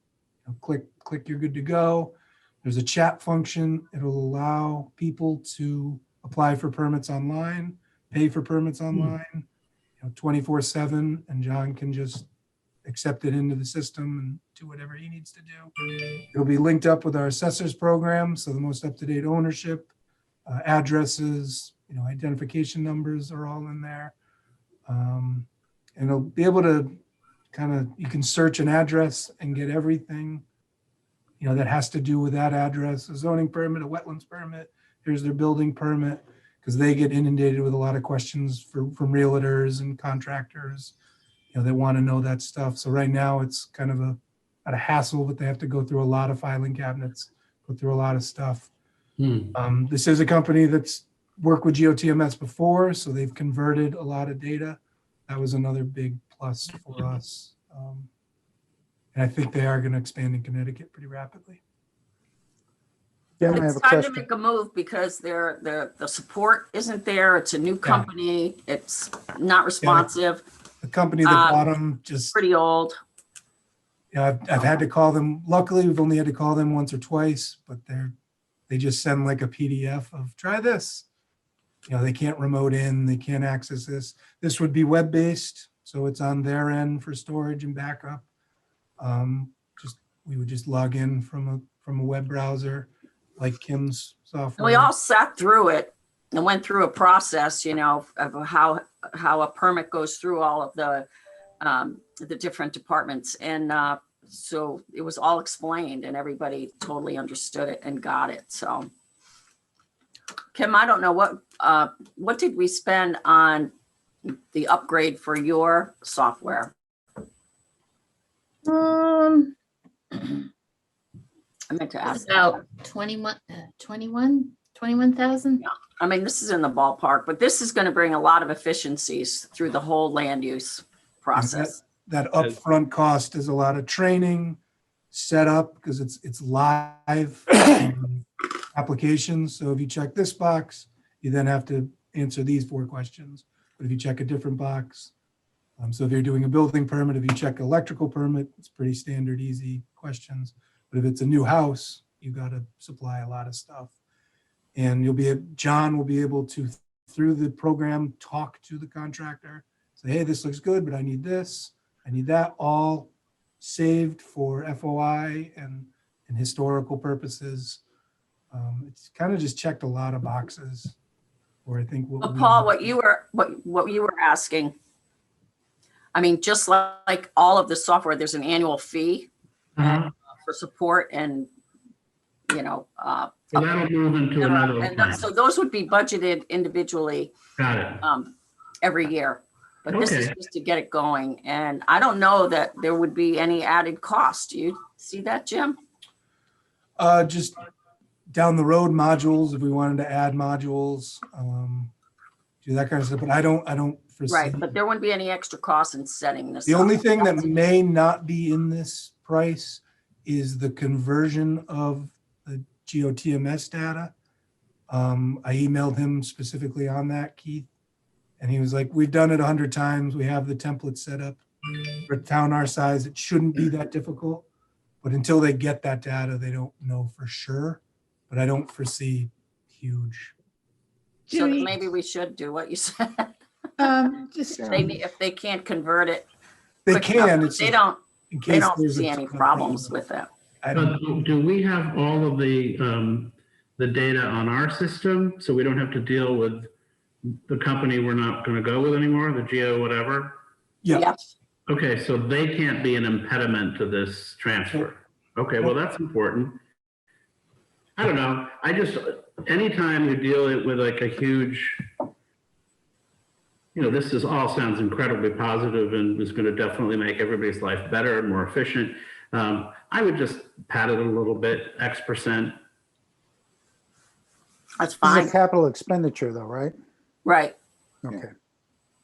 and click, you're good to go. There's a chat function. It'll allow people to apply for permits online, pay for permits online, 24/7, and John can just accept it into the system and do whatever he needs to do. It'll be linked up with our assessors program, so the most up-to-date ownership, addresses, identification numbers are all in there. And it'll be able to you can search an address and get everything, that has to do with that address, a zoning permit, a wetlands permit, here's their building permit, because they get inundated with a lot of questions from realtors and contractors. They want to know that stuff. So right now it's kind of a hassle, but they have to go through a lot of filing cabinets, go through a lot of stuff. This is a company that's worked with GeoTMS before, so they've converted a lot of data. That was another big plus for us. And I think they are going to expand in Connecticut pretty rapidly. Jim, I have It's a time to question. make a move because the support isn't there. It's a new company. It's not responsive. The company that bought them just pretty old. I've had to call them. Luckily, we've only had to call them once or twice, but they just send like a PDF of try this. They can't remote in, they can't access this. This would be web-based, so it's on their end for storage and backup. We would just log in from a web browser, like Kim's software. We all sat through it and went through a process, of how a permit goes through all of the different departments. And so it was all explained and everybody totally understood it and got it. So Kim, I don't know what did we spend on the upgrade for your software? I meant to ask. About 21,000. I mean, this is in the ballpark, but this is going to bring a lot of efficiencies through the whole land use process. That upfront cost is a lot of training, setup, because it's live applications. So if you check this box, you then have to answer these 4 questions. But if you check a different box, so if you're doing a building permit, if you check electrical permit, it's pretty standard, easy questions. But if it's a new house, you got to supply a lot of stuff. And John will be able to, through the program, talk to the contractor, say, hey, this looks good, but I need this, I need that, all saved for FOI and historical purposes. It's kind of just checked a lot of boxes. Or I think Paul, what you were asking, I mean, just like all of the software, there's an annual fee for support and, so that'll move into another plan. so those would be budgeted individually. Got it. Every year. But this is just to get it going. And I don't know that there would be any added cost. Do you see that, Jim? Just down the road modules, if we wanted to add modules, do that kind of stuff. But I don't foresee. Right, but there wouldn't be any extra cost in setting this The up. only thing that may not be in this price is the conversion of the GeoTMS data. I emailed him specifically on that, Keith, and he was like, we've done it 100 times. We have the template set up. For a town our size, it shouldn't be that difficult. But until they get that data, they don't know for sure. But I don't foresee huge. So Jimmy, maybe we should do what you said. just Maybe if they can't convert it. They quick can. enough, It's they just don't in they case don't there's see a any ton of problems things. with it. I don't. But do we have all of the data on our system, so we don't have to deal with the company we're not going to go with anymore, the Geo whatever? Yeah. Yep. Okay, so they can't be an impediment to this transfer. Okay, well, that's important. I don't know. Anytime you deal with like a huge, this all sounds incredibly positive and is going to definitely make everybody's life better and more efficient. I would just pat it a little bit, X%. That's This is fine. a capital expenditure though, right? Right. Okay.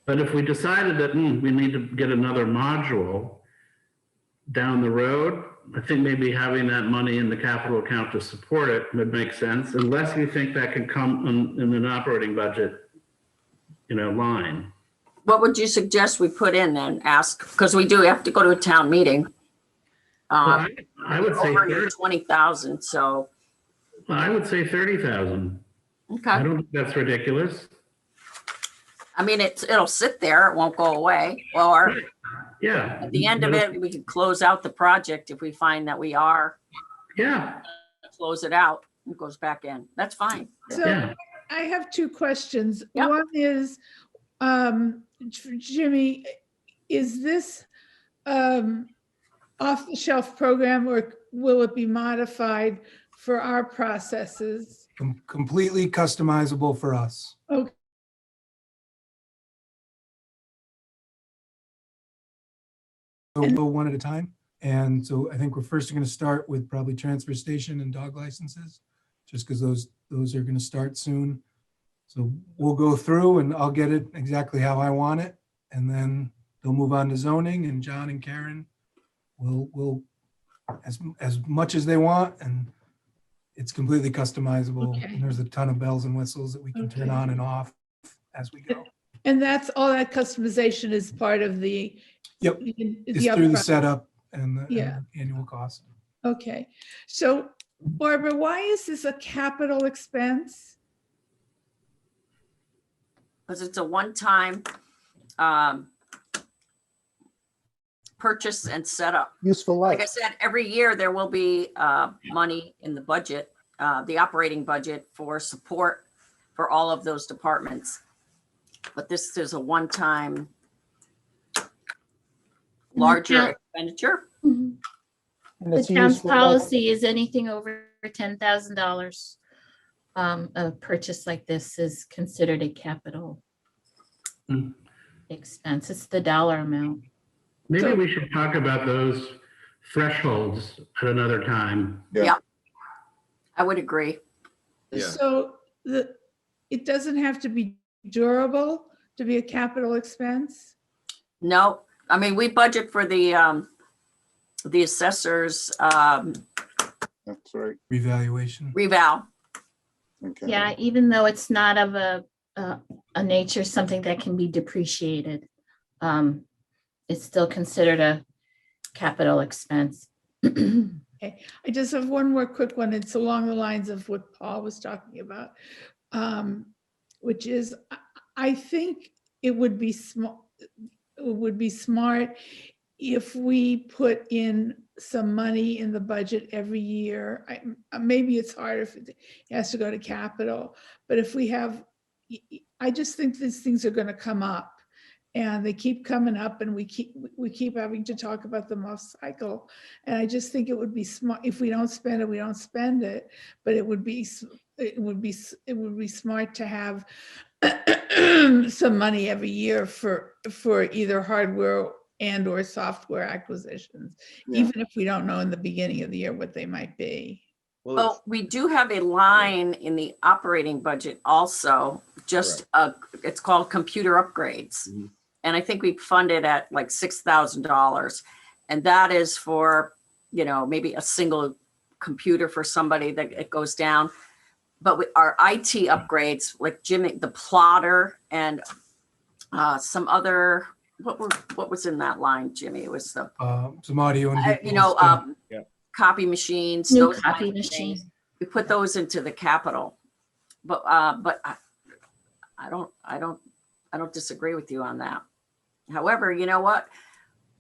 But if we decided that we need to get another module down the road, I think maybe having that money in the capital account to support it would make sense, unless you think that could come in an operating budget, line. What would you suggest we put in then? Ask, because we do have to go to a town meeting. Well, I would say Over your 20,000, so, I would say 30,000. I okay. don't think that's ridiculous. I mean, it'll sit there, it won't go away. Or Yeah. at the end of it, we could close out the project if we find that we are, Yeah. close it out, it goes back in. That's fine. So Yeah. I have two questions. Yep. One is, Jimmy, is this off-the-shelf program, or will it be modified for our processes? Completely customizable for us. Okay. So we'll go one at a time. And so I think we're first going to start with probably transfer station and dog licenses, just because those are going to start soon. So we'll go through and I'll get it exactly how I want it. And then they'll move on to zoning, and John and Karen will as much as they want, and it's completely customizable. Okay. And there's a ton of bells and whistles that we can turn Okay. on and off as we go. And that's all, that customization is part of the. Yep. the It's through the upfront. setup and the Yeah. and the annual cost. Okay, so Barbara, why is this a capital expense? Because it's a one-time purchase and setup. Useful Like I life. said, every year there will be money in the budget, the operating budget for support for all of those departments. But this is a one-time larger town- expenditure. Mhm. And The it's town's useful life. policy is anything over $10,000. A purchase like this is considered a capital Hmm. expense. It's the dollar amount. Maybe So- we should talk about those thresholds at another time. Yeah. I would agree. Yeah. So it doesn't have to be durable to be a capital expense? No, I mean, we budget for the assessors That's right. Revaluation. reval. Okay. Yeah, even though it's not of a nature, something that can be depreciated, it's still considered a capital expense. Okay, I just have one more quick one. It's along the lines of what Paul was talking about, which is, I think it would be smart if we put in some money in the budget every year. Maybe it's hard if it has to go to capital, but if we have, I just think these things are going to come up, and they keep coming up, and we keep having to talk about them off cycle. And I just think it would be smart, if we don't spend it, we don't spend it, but it would be smart to have some money every year for either hardware and or software acquisitions, Yeah. even if we don't know in the beginning of the year what they might be. Well, we do have a line in the operating budget also, just, it's called computer upgrades. Mhm. And I think we fund it at like $6,000. And that is for, maybe a single computer for somebody that it goes down. But with our IT upgrades, like Jimmy, the plotter and some other, what was in that line, Jimmy? It was the, Some audio and. copy machines. New those copy kinds of things. machine. We put those into the capital. But I don't disagree with you on that. However, you know what?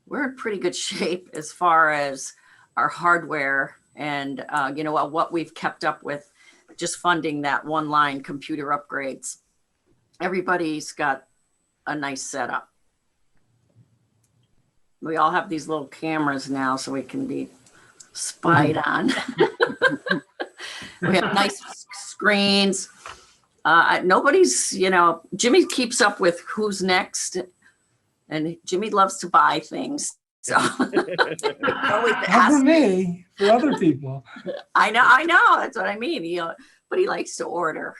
We're in pretty good shape as far as our hardware and what we've kept up with, just funding that one line computer upgrades. Everybody's got a nice setup. We all have these little cameras now so we can be spied on. We have nice screens. Nobody's, Jimmy keeps up with who's next, and Jimmy loves to buy things. So always Not for ask me. me, for other people. I know. That's what I mean. But he likes to order.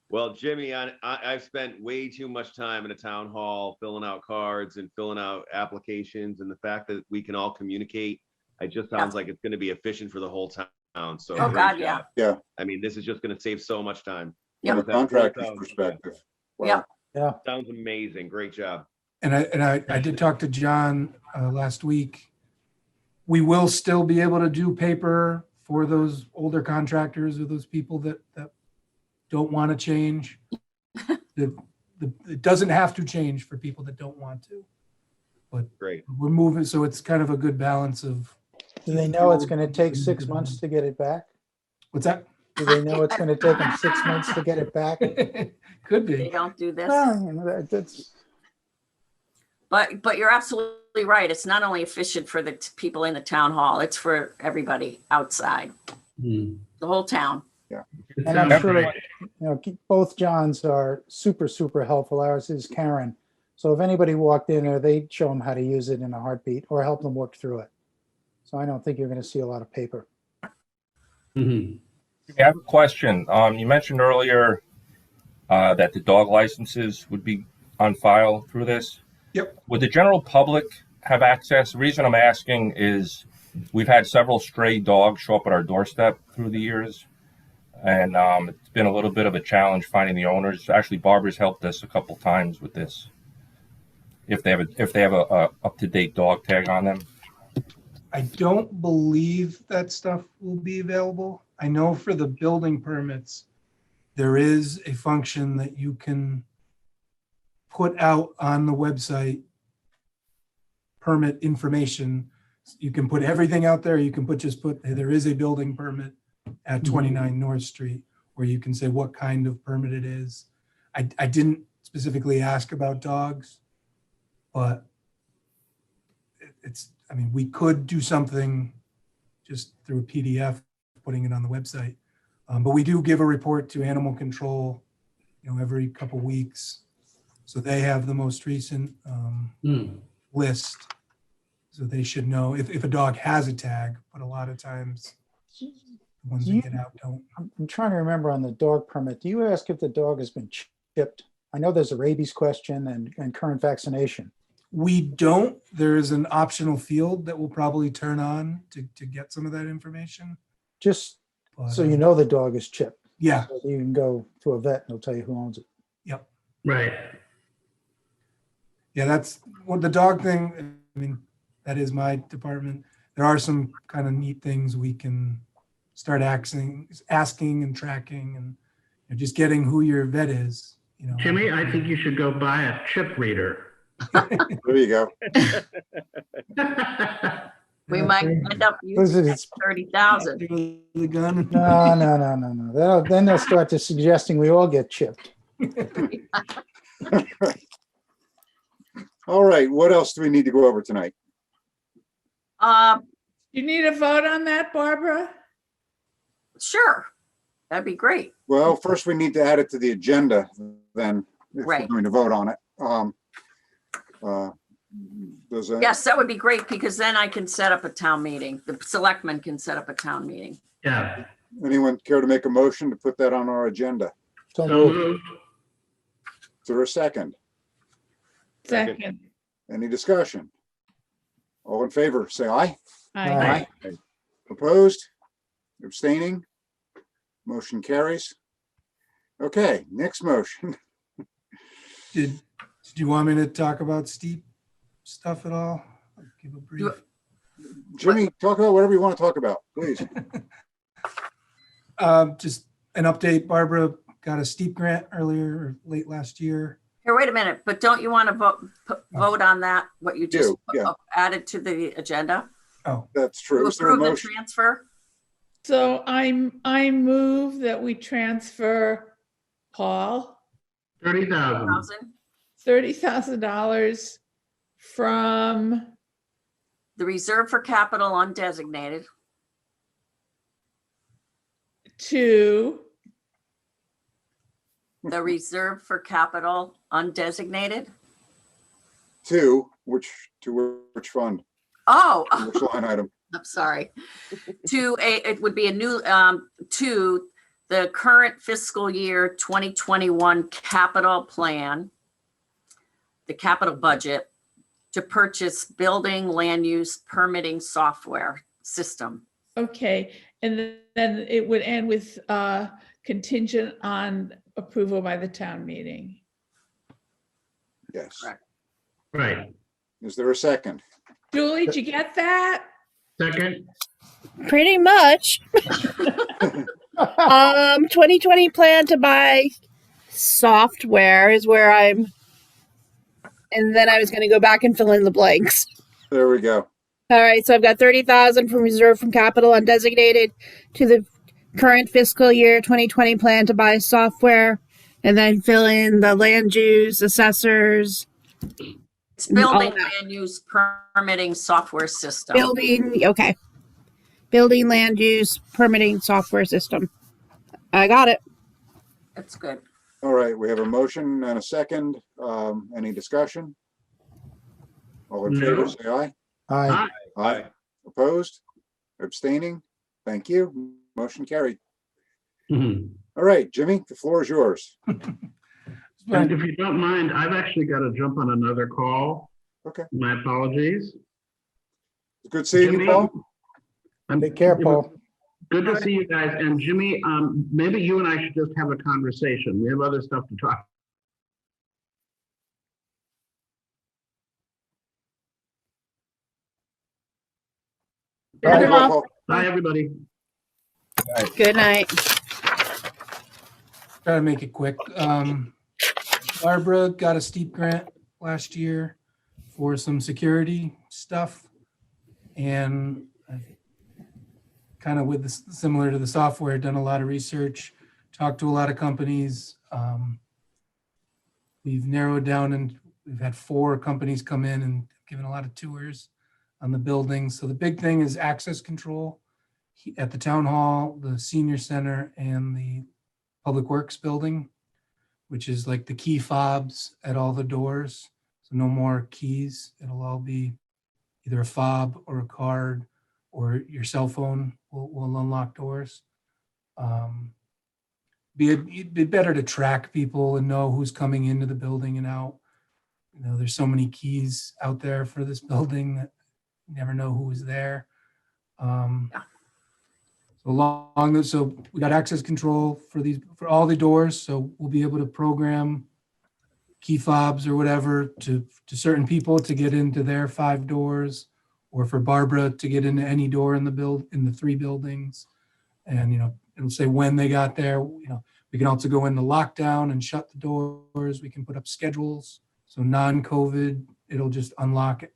Well, Jimmy, I've spent way too much time in a town hall filling out cards and filling out applications, and the fact that we can all communicate It just sounds like it's going to be efficient for the whole town. So Oh, great God, yeah. job. Yeah. I mean, this is just going to save so much time. From a Yep. contractor's Sounds- perspective. Yeah. Wow. Sounds amazing. Great job. And I did talk to John last week. We will still be able to do paper for those older contractors or those people that don't want to change. It doesn't have to change for people that don't want to. But Great. we're moving, so it's kind of a good balance of. Do they know it's going to take 6 months to get it back? What's that? Do they know it's going to take them 6 months to get it back? Could They be. don't do this. Well, you know, that's, But you're absolutely right. It's not only efficient for the people in the town hall, it's for everybody outside, the whole town. It and I'm sounds sure, great. you know, both Johns are super, super helpful. Ours is Karen. So if anybody walked in there, they'd show them how to use it in a heartbeat or help them work through it. So I don't think you're going to see a lot of paper. Mhm. I have a question. You mentioned earlier that the dog licenses would be on file through this. Yep. Would the general public have access? The reason I'm asking is we've had several stray dogs show up at our doorstep through the years, and it's been a little bit of a challenge finding the owners. Actually, Barbara's helped us a couple times with this. If they have a up-to-date dog tag on them. I don't believe that stuff will be available. I know for the building permits, there is a function that you can put out on the website, permit information. You can put everything out there. You can just put, hey, there is a building permit at 29 North Street, where you can say what kind of permit it is. I didn't specifically ask about dogs, but I mean, we could do something just through a PDF, putting it on the website. But we do give a report to animal control, you know, every couple weeks. So they have the most recent list. So they should know if a dog has a tag, but a lot of times the ones that get out don't. I'm trying to remember on the dog permit. Do you ask if the dog has been chipped? I know there's a rabies question and current vaccination. We don't. There is an optional field that will probably turn on to get some of that information. Just But, so you know the dog is chipped. Yeah. So you can go to a vet and they'll tell you who owns it. Yep. Right. Yeah, that's what the dog thing. I mean, that is my department. There are some kind of neat things we can start asking and tracking, and you know, just getting who your vet is. You know, Jimmy, I think you should go buy a chip reader. There you go. We might end up using It's- 30,000. The gun. No. Then they'll start to suggesting we all get chipped. All right, what else do we need to go over tonight? You need a vote on that, Barbara? Sure, that'd be great. Well, first we need to add it to the agenda, then if we're Right. going to vote on it. Does that? Yes, that would be great, because then I can set up a town meeting. The selectmen can set up a town meeting. Yeah. Anyone care to make a motion to put that on our agenda? So So moved. moved. Is there a second? Second. Any discussion? All in favor, say aye. Aye. Opposed? Abstaining? Motion carries. Okay, next motion. Did you want me to talk about steep stuff at all? I'll give a brief. Jimmy, talk about whatever you want to talk about, please. Just an update. Barbara got a steep grant earlier or late last year. Here, wait a minute, but don't you want to vote on that, what you just yeah. added to the agenda? Oh, That's To true. Is there a approve the motion? transfer? So I move that we transfer Paul 30,000. 1,000? $30,000 from The reserve for capital undesignated. to The reserve for capital undesignated? To which fund? Oh, Which line item? I'm sorry. It would be a new, to the current fiscal year 2021 capital plan, the capital budget to purchase building land use permitting software system. Okay, and then it would end with contingent on approval by the town meeting. Yes. Correct. Right. Is there a second? Julie, did you get that? Second. Pretty much. 2020 plan to buy software is where I'm, and then I was going to go back and fill in the blanks. There we go. All right, so I've got 30,000 from reserve from capital undesignated to the current fiscal year 2020 plan to buy software, and then fill in the land use, assessors, It's all building that. land use permitting software system. Building, okay. Building land use permitting software system. I got it. That's good. All right, we have a motion and a second. Any discussion? All in favor, No. say aye. Aye. Aye. Opposed? Abstaining? Thank you. Motion carried. Mhm. All right, Jimmy, the floor is yours. And if you don't mind, I've actually got to jump on another call. Okay. My apologies. Good seeing you, Jimmy, Paul. Take care, Paul. Good to see you guys. And Jimmy, maybe you and I should just have a conversation. We have other stuff to talk. Bye, Paul. Bye, everybody. Good night. Try to make it quick. Barbara got a steep grant last year for some security stuff. And kind of with this, similar to the software, done a lot of research, talked to a lot of companies. We've narrowed down and we've had 4 companies come in and given a lot of tours on the building. So the big thing is access control at the town hall, the senior center, and the public works building, which is like the key fobs at all the doors. So no more keys. It'll all be either a fob or a card, or your cell phone will unlock doors. It'd be better to track people and know who's coming into the building and out. You know, there's so many keys out there for this building that you never know who is there. So we got access control for all the doors. So we'll be able to program key fobs or whatever to certain people to get into their 5 doors, or for Barbara to get into any door in the 3 buildings. And, you know, it'll say when they got there. You know, we can also go into lockdown and shut the doors. We can put up schedules. So non-COVID, it'll just unlock at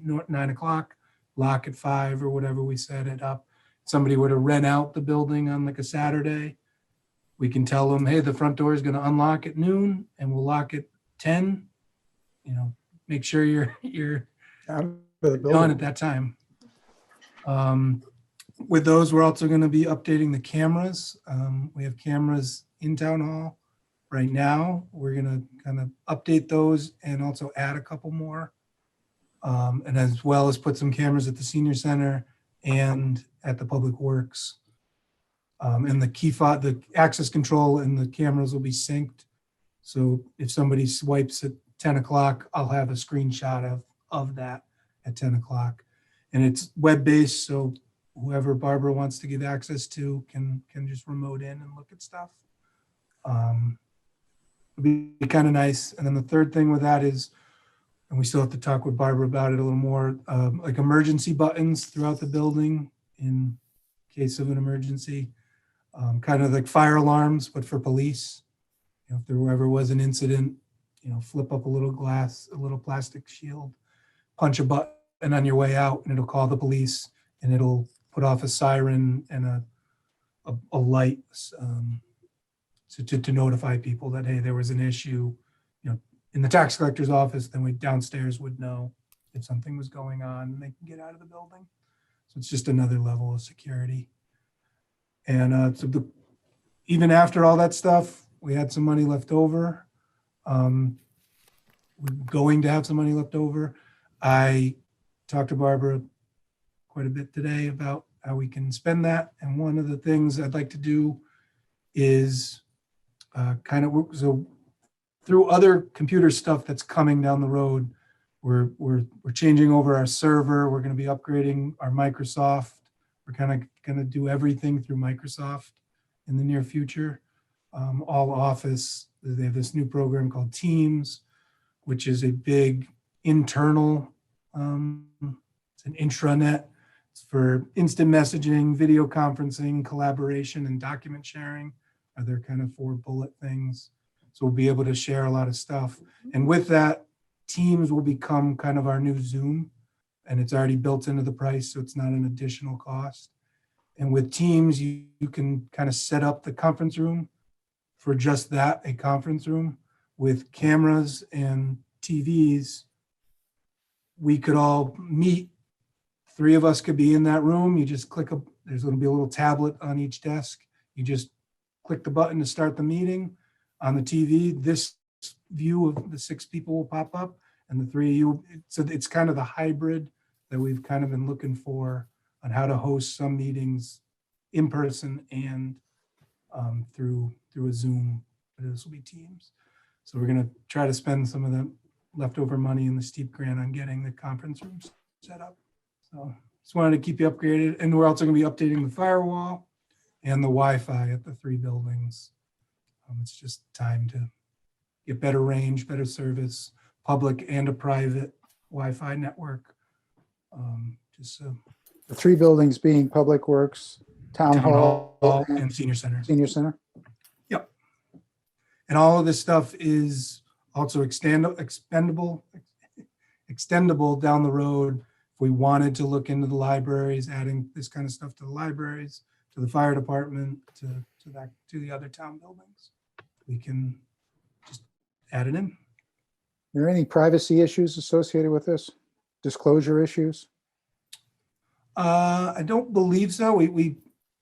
9 o'clock, lock at 5 or whatever we set it up. Somebody were to rent out the building on like a Saturday, we can tell them, hey, the front door is going to unlock at noon and we'll lock at 10. You know, make sure you're Out of the done building. at that time. With those, we're also going to be updating the cameras. We have cameras in town hall right now. We're going to kind of update those and also add a couple more. And as well as put some cameras at the senior center and at the public works. And the key fob, the access control and the cameras will be synced. So if somebody swipes at 10 o'clock, I'll have a screenshot of that at 10 o'clock. And it's web-based, so whoever Barbara wants to give access to can just remote in and look at stuff. It'll be kind of nice. And then the third thing with that is, and we still have to talk with Barbara about it a little more, like emergency buttons throughout the building in case of an emergency, kind of like fire alarms, but for police. You know, if there ever was an incident, you know, flip up a little glass, a little plastic shield, punch a button on your way out, and it'll call the police, and it'll put off a siren and a light to notify people that, hey, there was an issue, you know, in the tax collector's office. Then we downstairs would know if something was going on and they can get out of the building. So it's just another level of security. And even after all that stuff, we had some money left over. We're going to have some money left over. I talked to Barbara quite a bit today about how we can spend that. And one of the things I'd like to do is kind of work, so through other computer stuff that's coming down the road, We're changing over our server. We're going to be upgrading our Microsoft. We're kind of going to do everything through Microsoft in the near future. All Office, they have this new program called Teams, which is a big internal, it's an intranet. It's for instant messaging, video conferencing, collaboration, and document sharing are their kind of 4 bullet things. So we'll be able to share a lot of stuff. And with that, Teams will become kind of our new Zoom, and it's already built into the price, so it's not an additional cost. And with Teams, you can kind of set up the conference room for just that, a conference room with cameras and TVs. We could all meet. 3 of us could be in that room. You just click there's going to be a little tablet on each desk. You just click the button to start the meeting. On the TV, this view of the 6 people will pop up, and the 3 of you. So it's kind of the hybrid that we've kind of been looking for on how to host some meetings in person and through a Zoom. But this will be Teams. So we're going to try to spend some of the leftover money in the steep grant on getting the conference rooms set up. So just wanted to keep you upgraded. And we're also going to be updating the firewall and the Wi-Fi at the 3 buildings. It's just time to get better range, better service, public and a private Wi-Fi network. The 3 buildings being Public Works, Town Hall, and Senior Center. Senior Center. Yep. And all of this stuff is also extendable down the road. If we wanted to look into the libraries, adding this kind of stuff to the libraries, to the fire department, to the other town buildings, we can just add it in. Are there any privacy issues associated with this? Disclosure issues? I don't believe so.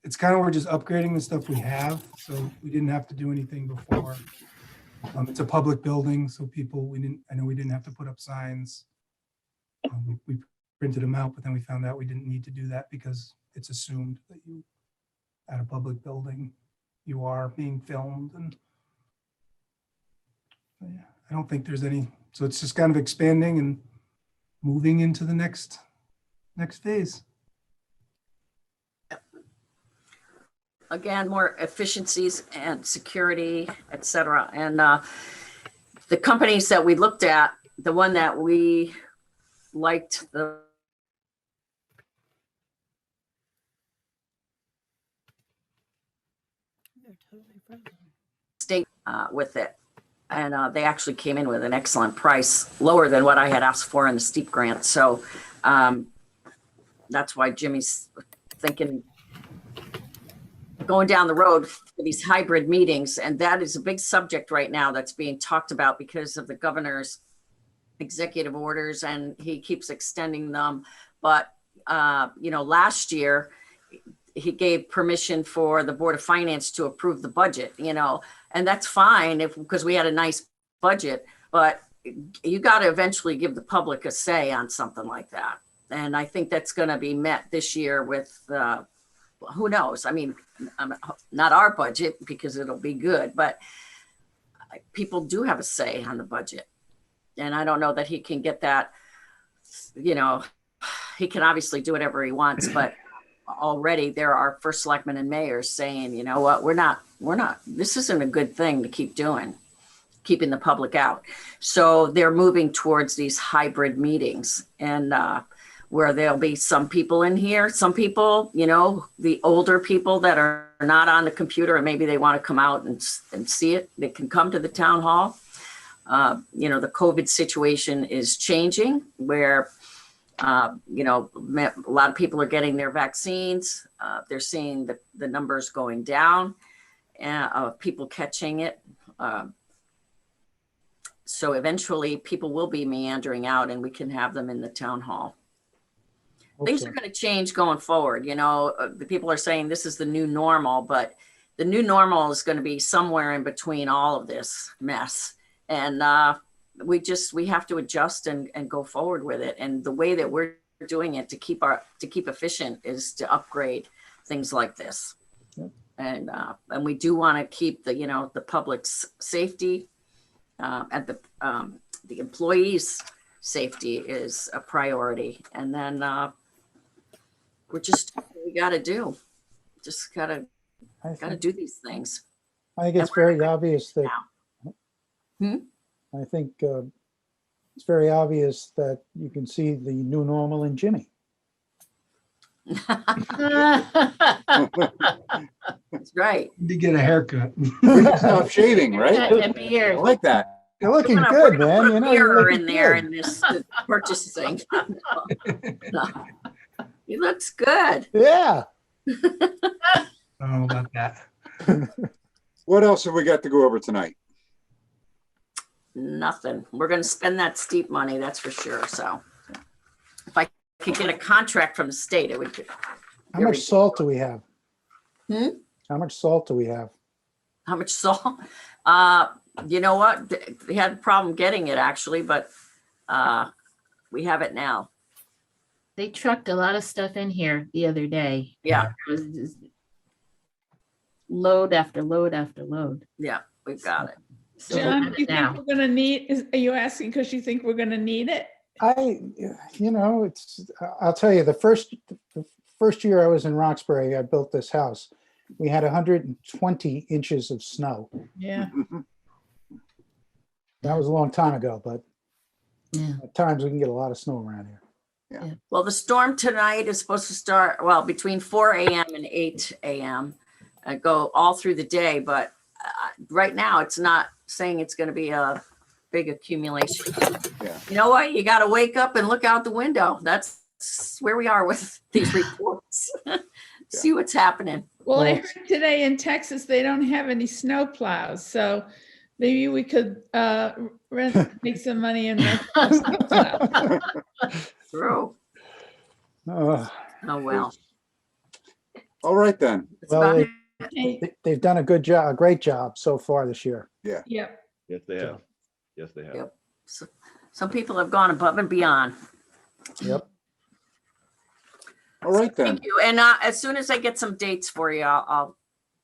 It's kind of, we're just upgrading the stuff we have. So we didn't have to do anything before. It's a public building, so I know we didn't have to put up signs. We printed them out, but then we found out we didn't need to do that because it's assumed that you, at a public building, you are being filmed. And yeah, I don't think there's any, so it's just kind of expanding and moving into the next phase. Again, more efficiencies and security, et cetera. And the companies that we looked at, the one that we liked the state with it. And they actually came in with an excellent price, lower than what I had asked for in the steep grant. So that's why Jimmy's thinking going down the road for these hybrid meetings. And that is a big subject right now that's being talked about because of the governor's executive orders, and he keeps extending them. But, last year, he gave permission for the Board of Finance to approve the budget, and that's fine because we had a nice budget, but you got to eventually give the public a say on something like that. And I think that's going to be met this year with, who knows? I mean, not our budget because it'll be good, but people do have a say on the budget. And I don't know that he can get that, he can obviously do whatever he wants, but already there are first selectmen and mayors saying, you know what, we're not, this isn't a good thing to keep doing, keeping the public out. So they're moving towards these hybrid meetings, and where there'll be some people in here, some people, the older people that are not on the computer and maybe they want to come out and see it, they can come to the town hall. The COVID situation is changing where, a lot of people are getting their vaccines. They're seeing the numbers going down of people catching it. So eventually people will be meandering out and we can have them in the town hall. Things are going to change going forward. The people are saying this is the new normal, but the new normal is going to be somewhere in between all of this mess. And we have to adjust and go forward with it. And the way that we're doing it to keep efficient is to upgrade things like this. Yep. And we do want to keep the public's safety and the employees' safety is a priority. And then we got to do. Just gotta do these things. I think it's And we're very obvious that, I think it's very obvious that you can see the new normal in Jimmy. That's right. To get a haircut. Stop shaving, right? And I beard. like that. You're looking We're good, gonna man. put a You know, you're mirror looking in there good. in this purchasing. No. He looks good. Yeah. I don't know about that. What else have we got to go over tonight? Nothing. We're going to spend that steep money, that's for sure. So if I could get a contract from the state, it would be. How much salt do we have? Hmm? How much salt do we have? How much salt? You know what? We had a problem getting it actually, but we have it now. They trucked a lot of stuff in here the other day. Yeah. It was just load after load after load. Yeah, we've got it. So we John, have do you it now. think we're gonna need, are you asking because you think we're gonna need it? I'll tell you, the first year I was in Roxbury, I built this house. We had 120 inches of snow. Yeah. That was a long time ago, but Yeah. at times we can get a lot of snow around here. Well, the storm tonight is supposed to start, well, between 4 a.m. and 8 a.m. Go all through the day, but right now it's not saying it's going to be a big accumulation. Yeah. You know what? You got to wake up and look out the window. That's where we are with these reports. See what's happening. Well, I heard today in Texas, they don't have any snow plows, so maybe we could make some money and rent a snowplow. True. Oh, Oh, well. All right then. That's about it. they've done a good job, a great job so far this year. Yeah. Yep. Yes, they have. Yes, they have. Yep. So, some people have gone above and beyond. Yep. All right then. Thank you. And as soon as I get some dates for you,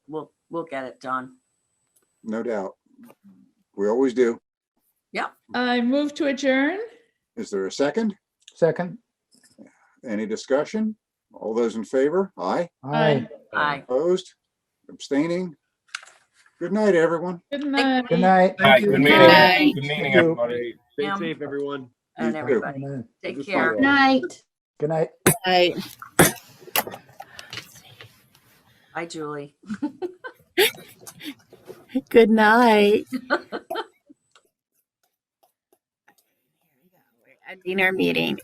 we'll get it done. No doubt. We always do. Yep. I move to adjourn. Is there a second? Second. Any discussion? All those in favor? Aye. Aye. Aye. Opposed? Abstaining? Good night, everyone. Good night. Good night. All right, good meeting. Bye. Good meeting, you. everybody. Stay Yeah. safe, everyone. And You too. everybody. Amen. Take Good care. night. Night. Good night. Bye. Bye, Julie. Good night. Ending our meeting.